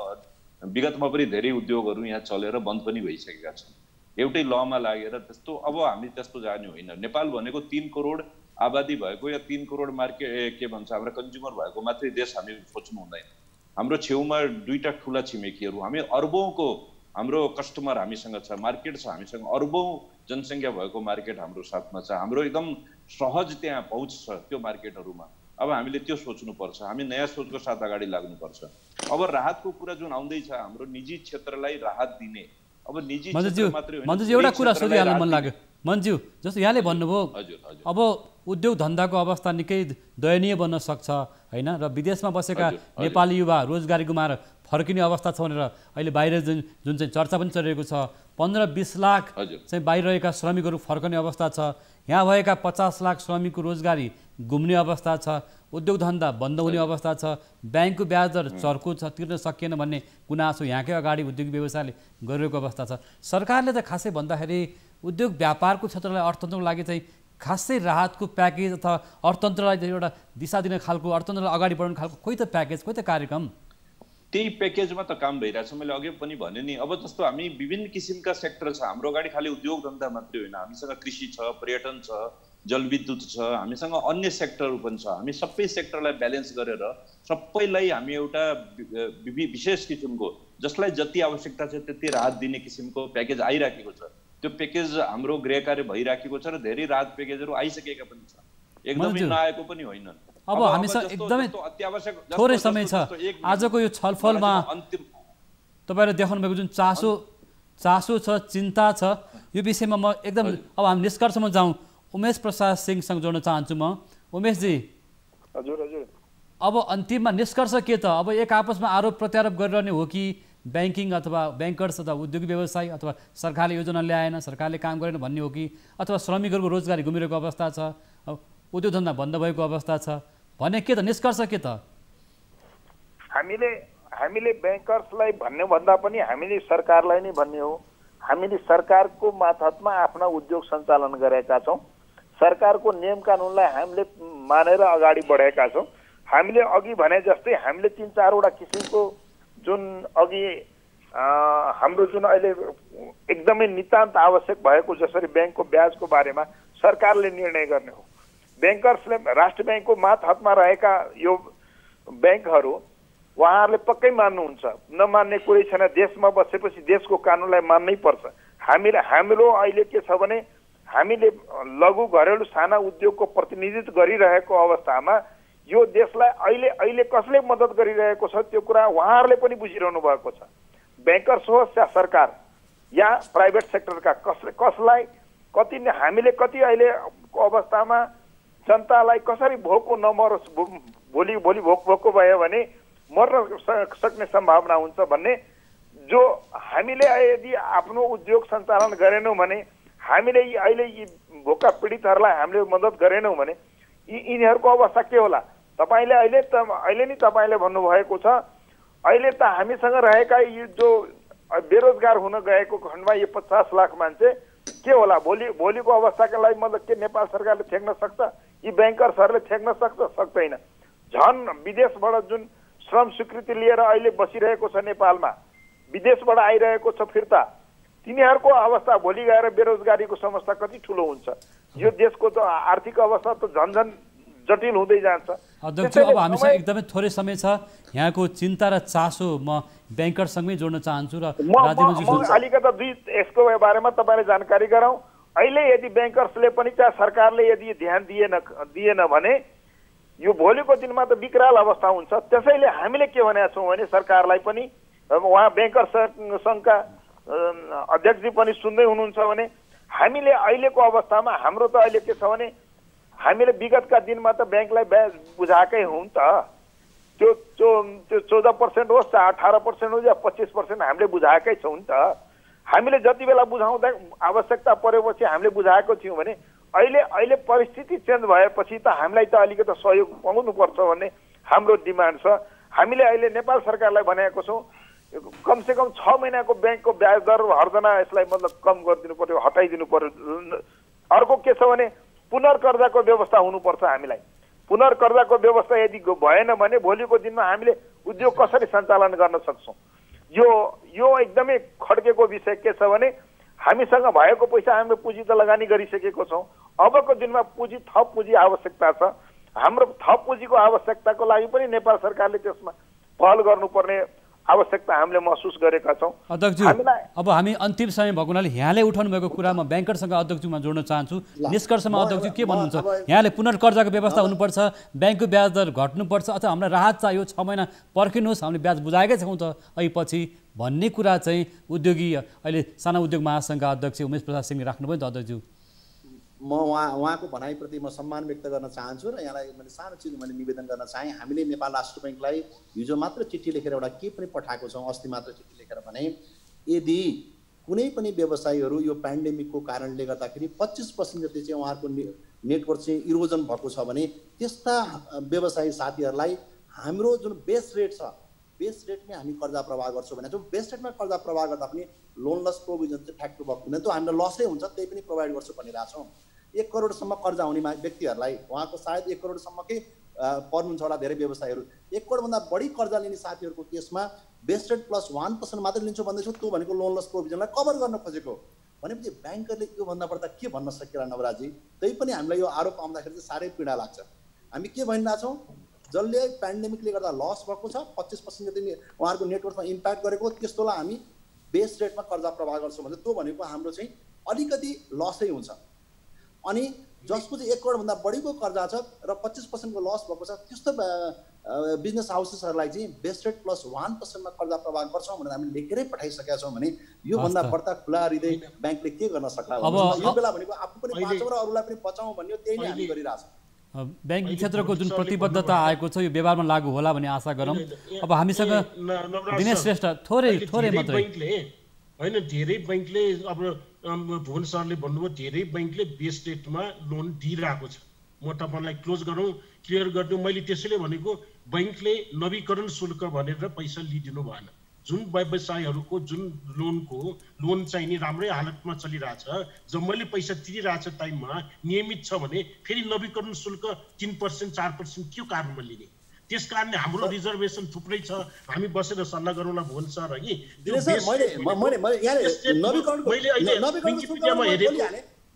विगतमा पनि धेरै उद्योगहरू यहाँ चलेर बन्द पनि भइसकेका छन् एउटै लमा लागेर। त्यस्तो अब हामी त्यस्तो जाने होइन। नेपाल भनेको 3 करोड आबादी भएको या 3 करोड मार्केट के भन्छ हाम्रो कन्ज्युमर भएको मात्रै देश हामी सोच्नु हुँदैन। हाम्रो छेउमा 2टा ठुला छिमेकीहरू, हामी अर्बौंको हाम्रो कस्टमर हामीसँग छ, मार्केट छ हामीसँग, अर्बौं जनसङ्ख्या भएको मार्केट हाम्रो साथमा छ। हाम्रो एकदम सहज त्यहाँ पहुँच छ त्यो मार्केटहरूमा। अब हामीले त्यो सोच्नुपर्छ, हामी नयाँ सोचको साथ अगाडि लाग्नुपर्छ। अब राहतको कुरा जुन आउँदैछ, हाम्रो निजी क्षेत्रलाई राहत दिने, अब निजी क्षेत्र मात्रै होइन। मन्त्रीज्यू एउटा कुरा सोधिहाल्न मन लाग्यो मन्त्रीज्यू, जस्तो यहाँले भन्नुभयो अब उद्योग धन्दाको अवस्था निकै दयनीय बन्न सक्छ हैन, र विदेशमा बसेका नेपाली युवा रोजगारी गुमाएर फर्किने अवस्था छ भनेर अहिले बाहिर जुन चाहिँ चर्चा पनि चलिरहेको छ। 15-20 लाख चाहिँ बाहिर रहेका श्रमिकहरू फर्कने अवस्था छ। यहाँ भएका 50 लाख श्रमिकको रोजगारी गुम्ने अवस्था छ। उद्योग धन्दा बन्द हुने अवस्था छ। ब्याङ्कको ब्याज दर चर्को छ, तिर्न सकिएन भन्ने गुनासो यहाँकै अगाडि उद्योग व्यवसायले गरिरहेको अवस्था छ। सरकारले त खासै भन्दाखेरि उद्योग व्यापारको क्षेत्रलाई अर्थतन्त्रको लागि चाहिँ खासै राहतको प्याकेज अथवा अर्थतन्त्रलाई एउटा दिशा दिने खालको, अर्थतन्त्रलाई अगाडि बढाउने खालको कोही त प्याकेज, कोही त कार्यक्रम, त्यही प्याकेजमा त काम भइरहेछ। मैले अघि पनि भने नि, अब जस्तो हामी विभिन्न किसिमका सेक्टर छ हाम्रो अगाडि, खालि उद्योग धन्दा मात्रै होइन। हामीसँग कृषि छ, पर्यटन छ, जलविद्युत छ, हामीसँग अन्य सेक्टरहरू पनि छ। हामी सबै सेक्टरलाई ब्यालेन्स गरेर सबैलाई हामी एउटा विशेष किसिमको, जसलाई जति आवश्यकता छ त्यति राहत दिने किसिमको प्याकेज आइराखेको छ। त्यो प्याकेज हाम्रो गृह कार्य भइराखेको छ र धेरै राहत प्याकेजहरू आइसकेका पनि छ, एकदमै नआएको पनि होइन। अब हामीसँग एकदमै थोरै समय छ। आजको यो छलफलमा तपाईँले देखाउनु भएको जुन चासो छ, चिन्ता छ, यो विषयमा म एकदम अब हामी निष्कर्षमा जाउँ। उमेश प्रसाद सिंहसँग जोड्न चाहन्छु म। उमेशजी, हजुर हजुर। अब अन्तिममा निष्कर्ष के त? अब एक आपसमा आरोप प्रत्यारोप गरिरहने हो कि ब्याङ्किङ अथवा ब्याङ्कर्स अथवा उद्योगी व्यवसाय अथवा सरकारले योजना ल्याएन, सरकारले काम गरेन भन्ने हो कि अथवा श्रमिकहरूको रोजगारी गुमिरहेको अवस्था छ, उद्योग धन्दा बन्द भएको अवस्था छ भने के त? निष्कर्ष के त? हामीले ब्याङ्कर्सलाई भन्ने भन्दा पनि हामीले सरकारलाई नै भन्ने हो। हामीले सरकारको मातहतमा आफ्ना उद्योग सञ्चालन गरेका छौँ। सरकारको नियम कानुनलाई हामीले मानेर अगाडि बढेका छौँ। हामीले अघि भने जस्तै हामीले 3-4वटा किसिमको जुन अघि हाम्रो जुन अहिले एकदमै नितान्त आवश्यक भएको जसरी ब्याङ्कको ब्याजको बारेमा सरकारले निर्णय गर्ने हो। ब्याङ्कर्सले राष्ट्र ब्याङ्कको मातहतमा रहेका यो ब्याङ्कहरू उहाँहरूले पक्कै मान्नुहुन्छ, नमान्ने कुरै छैन। देशमा बसेपछि देशको कानुनलाई मान्नै पर्छ। हाम्रो अहिले के छ भने हामीले लघु घरेलु साना उद्योगको प्रतिनिधित्व गरिरहेको अवस्थामा यो देशलाई अहिले कसले मद्दत गरिरहेको छ त्यो कुरा उहाँहरूले पनि बुझिरहनु भएको छ। ब्याङ्कर्स होस् या सरकार या प्राइभेट सेक्टरका कसलाई कति हामीले कति अहिलेको अवस्थामा जनतालाई कसरी भोको नमरोस्, भोलि भोको भयो भने मर्न सक्ने सम्भावना हुन्छ भन्ने जो हामीले यदि आफ्नो उद्योग सञ्चालन गरेनौँ भने, हामीले अहिले यी भोका पीडितहरूलाई हामीले मद्दत गरेनौँ भने यिनीहरूको अवस्था के होला? तपाईँले अहिले नि तपाईँले भन्नुभएको छ, अहिले त हामीसँग रहेका यो जो बेरोजगार हुन गएको खण्डमा यो 50 लाख मान्छे के होला? भोलिको अवस्थाका लागि मतलब के नेपाल सरकारले थ्याक्न सक्छ? यी ब्याङ्कर्सहरूले थ्याक्न सक्दैन। झन् विदेशबाट जुन श्रम स्वीकृति लिएर अहिले बसिरहेको छ नेपालमा, विदेशबाट आइरहेको छ फिर्ता, तिनीहरूको अवस्था भोलि गएर बेरोजगारीको समस्या कति ठुलो हुन्छ? यो देशको त आर्थिक अवस्था त झन् जटिल हुँदै जान्छ। अध्यक्ष, अब हामीसँग एकदमै थोरै समय छ। यहाँको चिन्ता र चासो म ब्याङ्करसँगै जोड्न चाहन्छु र अलिकता यसको बारेमा तपाईँले जानकारी गराउँ। अहिले यदि ब्याङ्कर्सले पनि चाहे सरकारले यदि ध्यान दिएन भने यो भोलिको दिनमा त विकराल अवस्था हुन्छ। त्यसैले हामीले के भनेका छौँ भने सरकारलाई पनि, उहाँ ब्याङ्कर्स सङ्घका अध्यक्षजी पनि सुन्दै हुनुहुन्छ भने हामीले अहिलेको अवस्थामा हाम्रो त अहिले के छ भने हामीले विगतका दिनमा त ब्याङ्कलाई ब्याज बुझाएकै हौँ त। त्यो 14% होस् या 18% होस् या 25% हामीले बुझाएकै छौँ नि त। हामीले जति बेला बुझाउँदा आवश्यकता परेपछि हामीले बुझाएको थियौँ भने अहिले परिस्थिति चेन्ज भएपछि त हामीलाई त अलिकति सहयोग पाउनुपर्छ भन्ने हाम्रो डिमान्ड छ। हामीले अहिले नेपाल सरकारलाई भनेको छौँ कमसेकम 6 महिनाको ब्याङ्कको ब्याज दर हर्जना यसलाई मतलब कम गरिदिनु पर्यो, हटाइदिनु पर्यो। अर्को के छ भने पुनर्कर्जाको व्यवस्था हुनुपर्छ। हामीलाई पुनर्कर्जाको व्यवस्था यदि भएन भने भोलिको दिनमा हामीले उद्योग कसरी सञ्चालन गर्न सक्छौँ? यो एकदमै खड्केको विषय के छ भने हामीसँग भएको पैसा हामीले पुँजी त लगानी गरिसकेको छौँ। अबको दिनमा थप पुँजी आवश्यकता छ। हाम्रो थप पुँजीको आवश्यकताको लागि पनि नेपाल सरकारले त्यसमा पहल गर्नुपर्ने आवश्यकता हामीले महसुस गरेका छौँ। अध्यक्षज्यू, अब हामी अन्तिम समय भएको हुनाले यहाँले उठाउनु भएको कुरामा ब्याङ्करसँग अध्यक्षज्यूमा जोड्न चाहन्छु। निष्कर्षमा अध्यक्षज्यू के भन्नुहुन्छ? यहाँले पुनर्कर्जाको व्यवस्था हुनुपर्छ, ब्याङ्कको ब्याज दर घट्नुपर्छ अथवा हामीलाई राहत चाहियो, 6 महिना पर्खिनुहोस्, हामीले ब्याज बुझाएकै छौँ त पछि भन्ने कुरा चाहिँ उद्योगी अहिले साना उद्योग महासङ्घका अध्यक्ष उमेश प्रसाद सिंहले राख्नुभयो नि त अध्यक्षज्यू। म उहाँको भनाइप्रति म सम्मान व्यक्त गर्न चाहन्छु र यहाँलाई मैले सानो चिज मैले निवेदन गर्न चाहेँ। हामीले नेपाल राष्ट्र ब्याङ्कलाई हिजो मात्र चिठी लेखेर एउटा के पनि पठाएको छौँ, अस्ति मात्र चिठी लेखेर भने यदि कुनै पनि व्यवसायीहरू यो पेन्डेमिकको कारणले गर्दाखेरि 25% जति चाहिँ उहाँहरूको नेटवर्क चाहिँ इरोजन भएको छ भने त्यस्ता व्यवसायी साथीहरूलाई हाम्रो जुन बेस रेट छ, बेस रेटमै हामी कर्जा प्रवाह गर्छौँ भने बेस रेटमा कर्जा प्रवाह गर्दा पनि लोनलेस प्रोभिजन चाहिँ ठ्याक्क भएको हुँदैन, त्यो हामीलाई लसै हुन्छ, त्यही पनि प्रोभाइड गर्छु भनिरहेको छौँ। 1 करोडसम्म कर्जा हुने व्यक्तिहरूलाई उहाँको सायद 1 करोडसम्मकै पर्नुहुन्छ होला धेरै व्यवसायहरू। 1 करोडभन्दा बढी कर्जा लिने साथीहरूको केसमा बेस रेट प्लस 1% मात्रै लिन्छु भन्दैछु। त्यो भनेको लोनलेस प्रोभिजनलाई कभर गर्न खोजेको भनेपछि ब्याङ्करले योभन्दा बढ्दा के भन्न सकेला नवराजी? त्यही पनि हामीलाई यो आरोप आउँदाखेरि चाहिँ साह्रै पीडा लाग्छ। हामी के भनिरहेछौँ? जसले पेन्डेमिकले गर्दा लस भएको छ 25% जति उहाँहरूको नेटवर्कमा इम्प्याक्ट गरेको त्यस्तोलाई हामी बेस रेटमा कर्जा प्रवाह गर्छौँ भने त्यो भनेको हाम्रो चाहिँ अलिकति लसै हुन्छ। अनि जसको चाहिँ 1 करोडभन्दा बढीको कर्जा छ र 25% को लस भएको छ त्यस्तो बिजनेस हाउसेसहरूलाई चाहिँ बेस रेट प्लस 1% मा कर्जा प्रवाह गर्छौँ भनेर हामी लेखेरै पठाइसकेका छौँ भने योभन्दा बढ्ता खुला हृदय ब्याङ्कले के गर्न सक्ला? यो बेला भनेको आफू पनि बाँचौँ र अरूलाई पनि बचाउँ भन्ने त्यही नै हामी गरिरहेछौँ। ब्याङ्किङ क्षेत्रको जुन प्रतिबद्धता आएको छ यो व्यवहारमा लागू होला भन्ने आशा गरौँ। अब हामीसँग दिनेश श्रेष्ठ थोरै मात्रै होइन, धेरै बैङ्कले अब भुवन सरले भन्नुभयो धेरै बैङ्कले बेस रेटमा लोन दिइरहेको छ। म तपाईँलाई क्लोज गरौँ, क्लियर गरिदिउँ। मैले त्यसैले भनेको बैङ्कले नवीकरण शुल्क भनेर पैसा लिइदिनु भएन। जुन व्यवसायहरूको जुन लोन चाहिँ नि राम्रै हालतमा चलिरहेछ, जब मैले पैसा तिरिरहेछ टाइममा नियमित छ भने फेरि नवीकरण शुल्क 3% 4% के कारणमा लिने? त्यस कारणले हाम्रो रिजर्भेसन थुप्रै छ। हामी बसेर सल्लाह गरौँला भुवन सर है।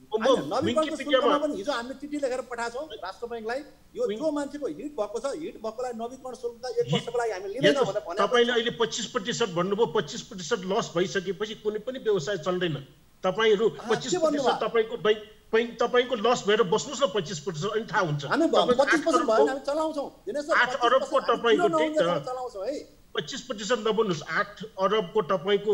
हिजो हामीले चिठी लेखेर पठाएको छौँ राष्ट्र बैंकलाई, यो जो मान्छेको हिट भएको छ, हिट भएकोलाई नवीकरण शुल्क 1 वर्षको लागि हामी लिँदैनौँ भनेर भने। तपाईले अहिले 25% भन्नुभयो, 25% लस भइसकेपछि कुनै पनि व्यवसाय चल्दैन। तपाईहरु 25% तपाईको लस भएर बस्नुस् न 25%, अनि थाहा हुन्छ। हामी 25% भयो हामी चलाउँछौँ। 8 अरबको तपाईको ठीक छ, चलाउँछौँ है। 25% नबन्नुस्, 8 अरबको तपाईको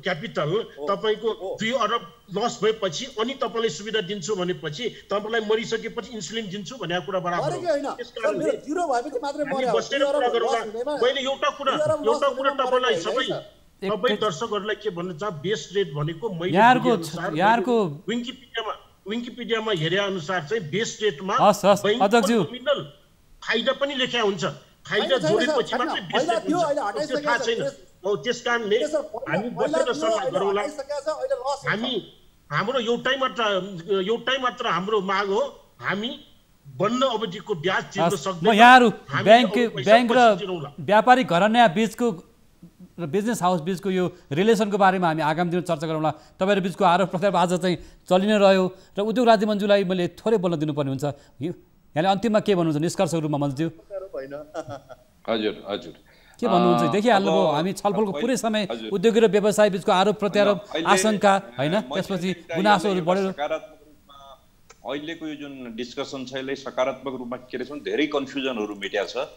क्यापिटल, तपाईको 2 अरब लस भएपछि अनि तपाईलाई सुविधा दिन्छु भनेपछि तपाईलाई मरिसकेपछि इन्सुलिन दिन्छु भनेको कुरा बराबर हो। त्यसकारणले जिरो भएपछि मात्रै मर्यो। मैले एउटा कुरा तपाईलाई सबै दर्शकहरूलाई के भन्न चाह, बेस रेट भनेको मैले विकिपीडियामा हेरे अनुसार चाहिँ बेस रेटमा नोमिनल फाइदा पनि लेख्या हुन्छ। फाइदा जोडेपछि मात्रै बेस रेट हुन्छ, त्यो थाहा छैन। त्यसकारणले हामी बसेर सल्लाह गरौँला। हाम्रो एउटै मात्र हाम्रो माग हो, हामी बन्द अवधिको ब्याज तिर्न सक्दैनौँ। यहाँहरु बैंक र व्यापारिक घराना बीचको र बिजनेस हाउस बीचको यो रिलेसनको बारेमा हामी आगामी दिनमा चर्चा गरौँला। तपाईहरु बीचको आरोप प्रत्यारोप आज चाहिँ चलि नै रह्यो र उद्योग राज्य मन्त्रीलाई मैले थोरै बोल्न दिनुपर्ने हुन्छ। यहाँले अन्तिममा के भन्नुहुन्छ निष्कर्षको रूपमा मन्त्रीज्यू? हजुर के भन्नुहुन्छ? देखिहाल्नुभयो हामी छलफलको पुरै समय उद्योगी र व्यवसाय बीचको आरोप प्रत्यारोप, आशंका हैन, त्यसपछि गुनासोहरू बढेर अहिलेको यो जुन डिस्कसन छ यसले सकारात्मक रूपमा के रहेछ धेरै कन्फ्युजनहरू मेट्या छ।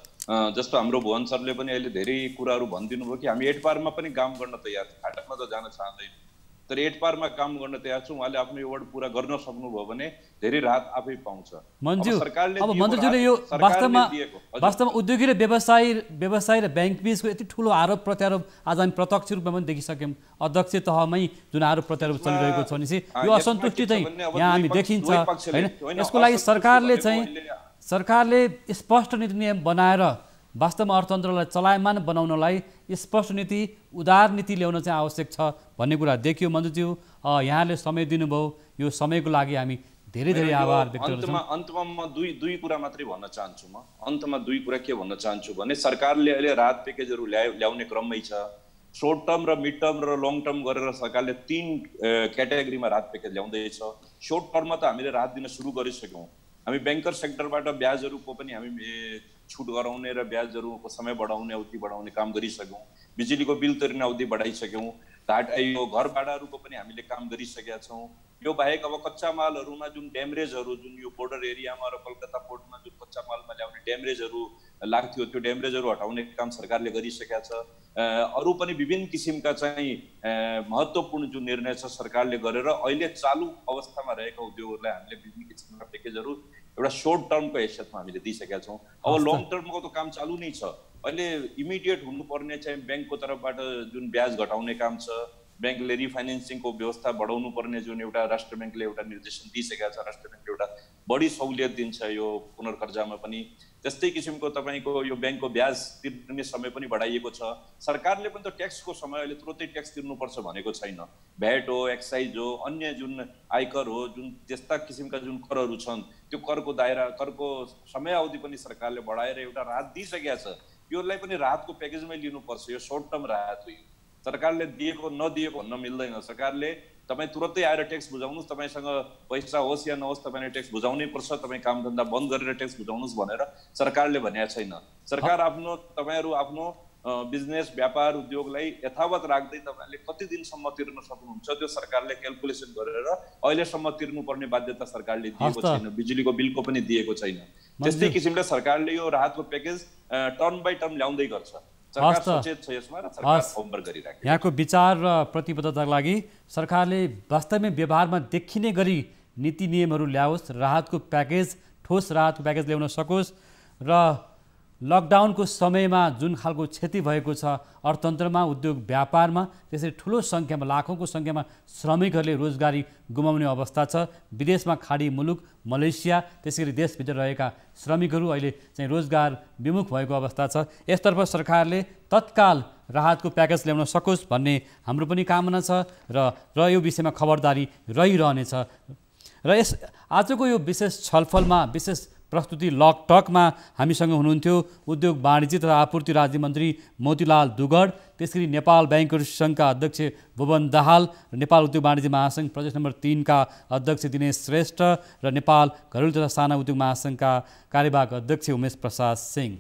जस्तो हाम्रो भुवन सरले पनि अहिले धेरै कुराहरू भनिदिनु भयो कि हामी एटपारमा पनि काम गर्न तयार छौँ, फाटकमा त जान चाहँदैन, तर एटपारमा काम गर्न तयार छौँ। उहाँले आफ्नो यो वर्ड पुरा गर्न सक्नुभयो भने धेरै राहत आफै पाउँछ। अब मन्त्रीज्यूले यो वास्तवमा उद्योगी र व्यवसाय र ब्याङ्क बीचको यति ठुलो आरोप प्रत्यारोप आज हामी प्रत्यक्ष रूपमा पनि देखिसक्यौँ। अध्यक्ष तहमै जुन आरोप प्रत्यारोप चलिरहेको छ भने यो असन्तुष्टि चाहिँ यहाँ हामी देखिन्छ हैन। यसको लागि सरकारले स्पष्ट नीति नियम बनाएर वास्तवमा अर्थतन्त्रलाई चलायमान बनाउनलाई स्पष्ट नीति, उदार नीति ल्याउन चाहिँ आवश्यक छ भन्ने कुरा देखियो। मन्त्रीज्यू यहाँले समय दिनुभयो, यो समयको लागि हामी धेरै धेरै आभार व्यक्त गर्छौँ। अन्तमा म दुई कुरा मात्रै भन्न चाहन्छु। अन्तमा दुई कुरा के भन्न चाहन्छु भने सरकारले अहिले राहत प्याकेजहरू ल्याउने क्रममै छ। शॉर्ट टर्म र मिड टर्म र लङ टर्म गरेर सरकारले 3 क्याटेगोरीमा राहत प्याकेज ल्याउँदैछ। शॉर्ट टर्ममा त हामीले राहत दिन सुरु गरिसक्यौँ। हामी बैंकर सेक्टरबाट ब्याजहरूको पनि हामी छुट गराउने र ब्याजहरूको समय बढाउने, अवधि बढाउने काम गरिसक्यौँ। बिजुलीको बिल तिर्ने अवधि बढाइसक्यौँ। यो घर भाडाहरूको पनि हामीले काम गरिसकेका छौँ। यो बाहेक अब कच्चा मालहरूमा जुन ड्यामेजहरू, जुन यो बोर्डर एरियामा र कलकत्ता पोर्टमा जुन कच्चा मालमा ल्याउने ड्यामेजहरू लाग्थ्यो, त्यो ड्यामेजहरू हटाउने काम सरकारले गरिसकेका छ। अरू पनि विभिन्न किसिमका चाहिँ महत्त्वपूर्ण जुन निर्णय छ सरकारले गरेर अहिले चालु अवस्थामा रहेका उद्योगहरूलाई हामीले विभिन्न किसिमका प्याकेजहरू एउटा शॉर्ट टर्मको हैसियतमा हामीले दिइसकेका छौँ। अब लङ टर्मको त काम चालु नै छ। अहिले इमिडिएट हुनुपर्ने चाहिँ ब्याङ्कको तर्फबाट जुन ब्याज घटाउने काम छ, ब्याङ्कले रिफाइनेन्सिङको व्यवस्था बढाउनु पर्ने जुन एउटा राष्ट्र ब्याङ्कले एउटा निर्देशन दिइसकेका छ, राष्ट्र ब्याङ्कले एउटा बढी सहुलियत दिन्छ यो पुनर्कर्जामा पनि। त्यस्तै किसिमको तपाईँको यो ब्याङ्कको ब्याज तिर्ने समय पनि बढाइएको छ। सरकारले पनि त ट्याक्सको समय अहिले तुरन्तै ट्याक्स तिर्नुपर्छ भनेको छैन। भ्याट हो, एक्साइज हो, अन्य जुन आयकर हो, जुन त्यस्ता किसिमका जुन करहरू छन् त्यो करको दायरा, करको समयावधि पनि सरकारले बढाएर एउटा राहत दिइसकेका छ। योलाई पनि राहतको प्याकेजमै लिनुपर्छ। यो शॉर्ट टर्म राहत हो। सरकारले दिएको नदिएको भन्न मिल्दैन। सरकारले तपाईँ तुरन्तै आएर ट्याक्स बुझाउनुहोस्, तपाईँसँग पैसा होस् या नहोस् तपाईँले ट्याक्स बुझाउनै पर्छ, तपाईँ कामधन्दा बन्द गरेर ट्याक्स बुझाउनुहोस् भनेर सरकारले भनेको छैन। सरकार तपाईँहरू आफ्नो बिजनेस, व्यापार, उद्योगलाई यथावत राख्दै तपाईँले कति दिनसम्म तिर्न सक्नुहुन्छ त्यो सरकारले क्यालकुलेसन गरेर अहिलेसम्म तिर्नुपर्ने बाध्यता सरकारले दिएको छैन। बिजुलीको बिलको पनि दिएको छैन। त्यस्तै किसिमले सरकारले यो राहतको प्याकेज टर्म बाई टर्म ल्याउँदै गर्छ। यहाँको विचार र प्रतिबद्धताका लागि सरकारले वास्तवमै व्यवहारमा देखिने गरी नीति नियमहरू ल्याओस्, राहतको प्याकेज ठोस राहतको प्याकेज ल्याउन सकोस् र लकडाउनको समयमा जुन खालको क्षति भएको छ अर्थतन्त्रमा, उद्योग व्यापारमा, त्यसरी ठुलो सङ्ख्यामा लाखौँको सङ्ख्यामा श्रमिकहरूले रोजगारी गुमाउने अवस्था छ। विदेशमा खाडी मुलुक मलेसिया, त्यसैगरी देशभित्र रहेका श्रमिकहरू अहिले चाहिँ रोजगार विमुख भएको अवस्था छ। यसतर्फ सरकारले तत्काल राहतको प्याकेज ल्याउन सकोस् भन्ने हाम्रो पनि कामना छ र यो विषयमा खबरदारी रहिरहनेछ। र आजको यो विशेष छलफलमा, विशेष प्रस्तुति लकटकमा हामीसँग हुनुहुन्थ्यो उद्योग वाणिज्य तथा आपूर्ति राज्यमन्त्री मोतीलाल दुगड, त्यसरी नेपाल बैंकर्स सङ्घका अध्यक्ष भुवन दाहाल र नेपाल उद्योग वाणिज्य महासङ्घ प्रदेश नम्बर 3 का अध्यक्ष दिनेश श्रेष्ठ र नेपाल घरेलु तथा साना उद्योग महासङ्घका कार्यवाहक अध्यक्ष उमेश प्रसाद सिंह।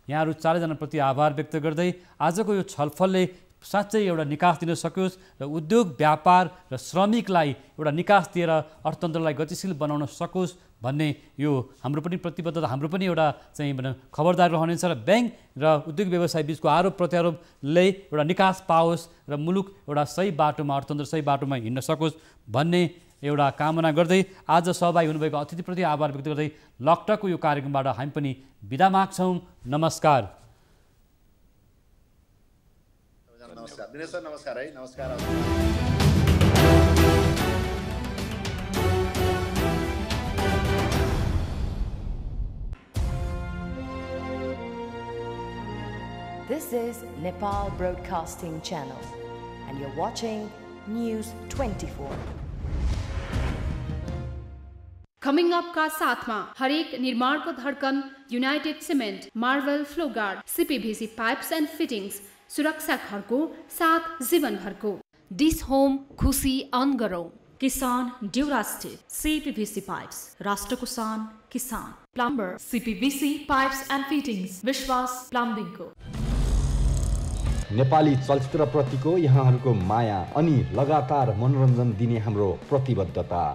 यहाँहरू चारैजनाप्रति आभार व्यक्त गर्दै आजको यो छलफलले साँच्चै एउटा निकास दिन सकियोस् र उद्योग व्यापार र श्रमिकलाई एउटा निकास दिएर अर्थतन्त्रलाई गतिशील बनाउन सकोस् भन्ने यो हाम्रो पनि प्रतिबद्धता, हाम्रो पनि एउटा चाहिँ खबरदार रहनेछ र ब्याङ्क र उद्योग व्यवसाय बिचको आरोप प्रत्यारोपले एउटा निकास पाओस् र मुलुक एउटा सही बाटोमा, अर्थतन्त्र सही बाटोमा हिँड्न सकोस् भन्ने एउटा कामना गर्दै आज सहभागी हुनुभएको अतिथिप्रति आभार व्यक्त गर्दै लकटकको यो कार्यक्रमबाट हामी पनि बिदा माग्छौँ। नमस्कार। नमस्कार दिनेश सर, नमस्कार है, नमस्कार। This is Nepal Broadcasting Channel and you're watching News 24. Coming up का साथ में हरेक निर्माण को धड़कन United cement, Marvel FlowGuard, CPVC pipes and fittings, सुरक्षा घर को साथ जीवन भर को। डिस होम खुशी अन गरौं। किसान ड्यूरास्टिल सीपीवीसी पाइप्स, राष्ट्र को शान किसान। Plumber CPVC pipes and fittings, विश्वास प्लम्बिंग को। नेपाली चलचित्र प्रतिको यहाँहरूको माया अनि लगातार मनोरञ्जन दिने हाम्रो प्रतिबद्धता।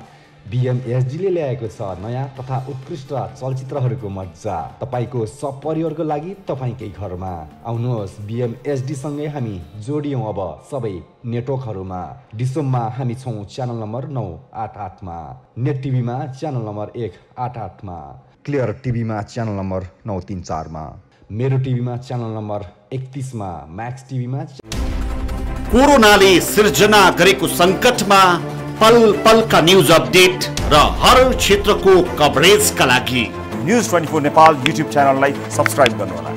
बीएमएसडीले ल्याएको छ नयाँ तथा उत्कृष्ट चलचित्रहरूको मज्जा तपाईको सपरिवारको लागि तपाईकै घरमा। आउनुहोस् बीएमएसडी सँगै हामी जोडियौं अब सबै नेटवर्कहरूमा। डिसोममा हामी छौं च्यानल नम्बर 988 मा, नेट टिभीमा च्यानल नम्बर 188 मा, क्लियर टिभीमा च्यानल नम्बर 934 मा, मेरो टिभीमा च्यानल नम्बर 31 मा, म्याक्स टिभीमा। कोरोनाले सिर्जना गरेको संकटमा पल पल का न्यूज अपडेट र हर क्षेत्रको कभरेजका लागि न्यूज 24 नेपाल युट्युब च्यानललाई सब्स्क्राइब गर्नुहोला।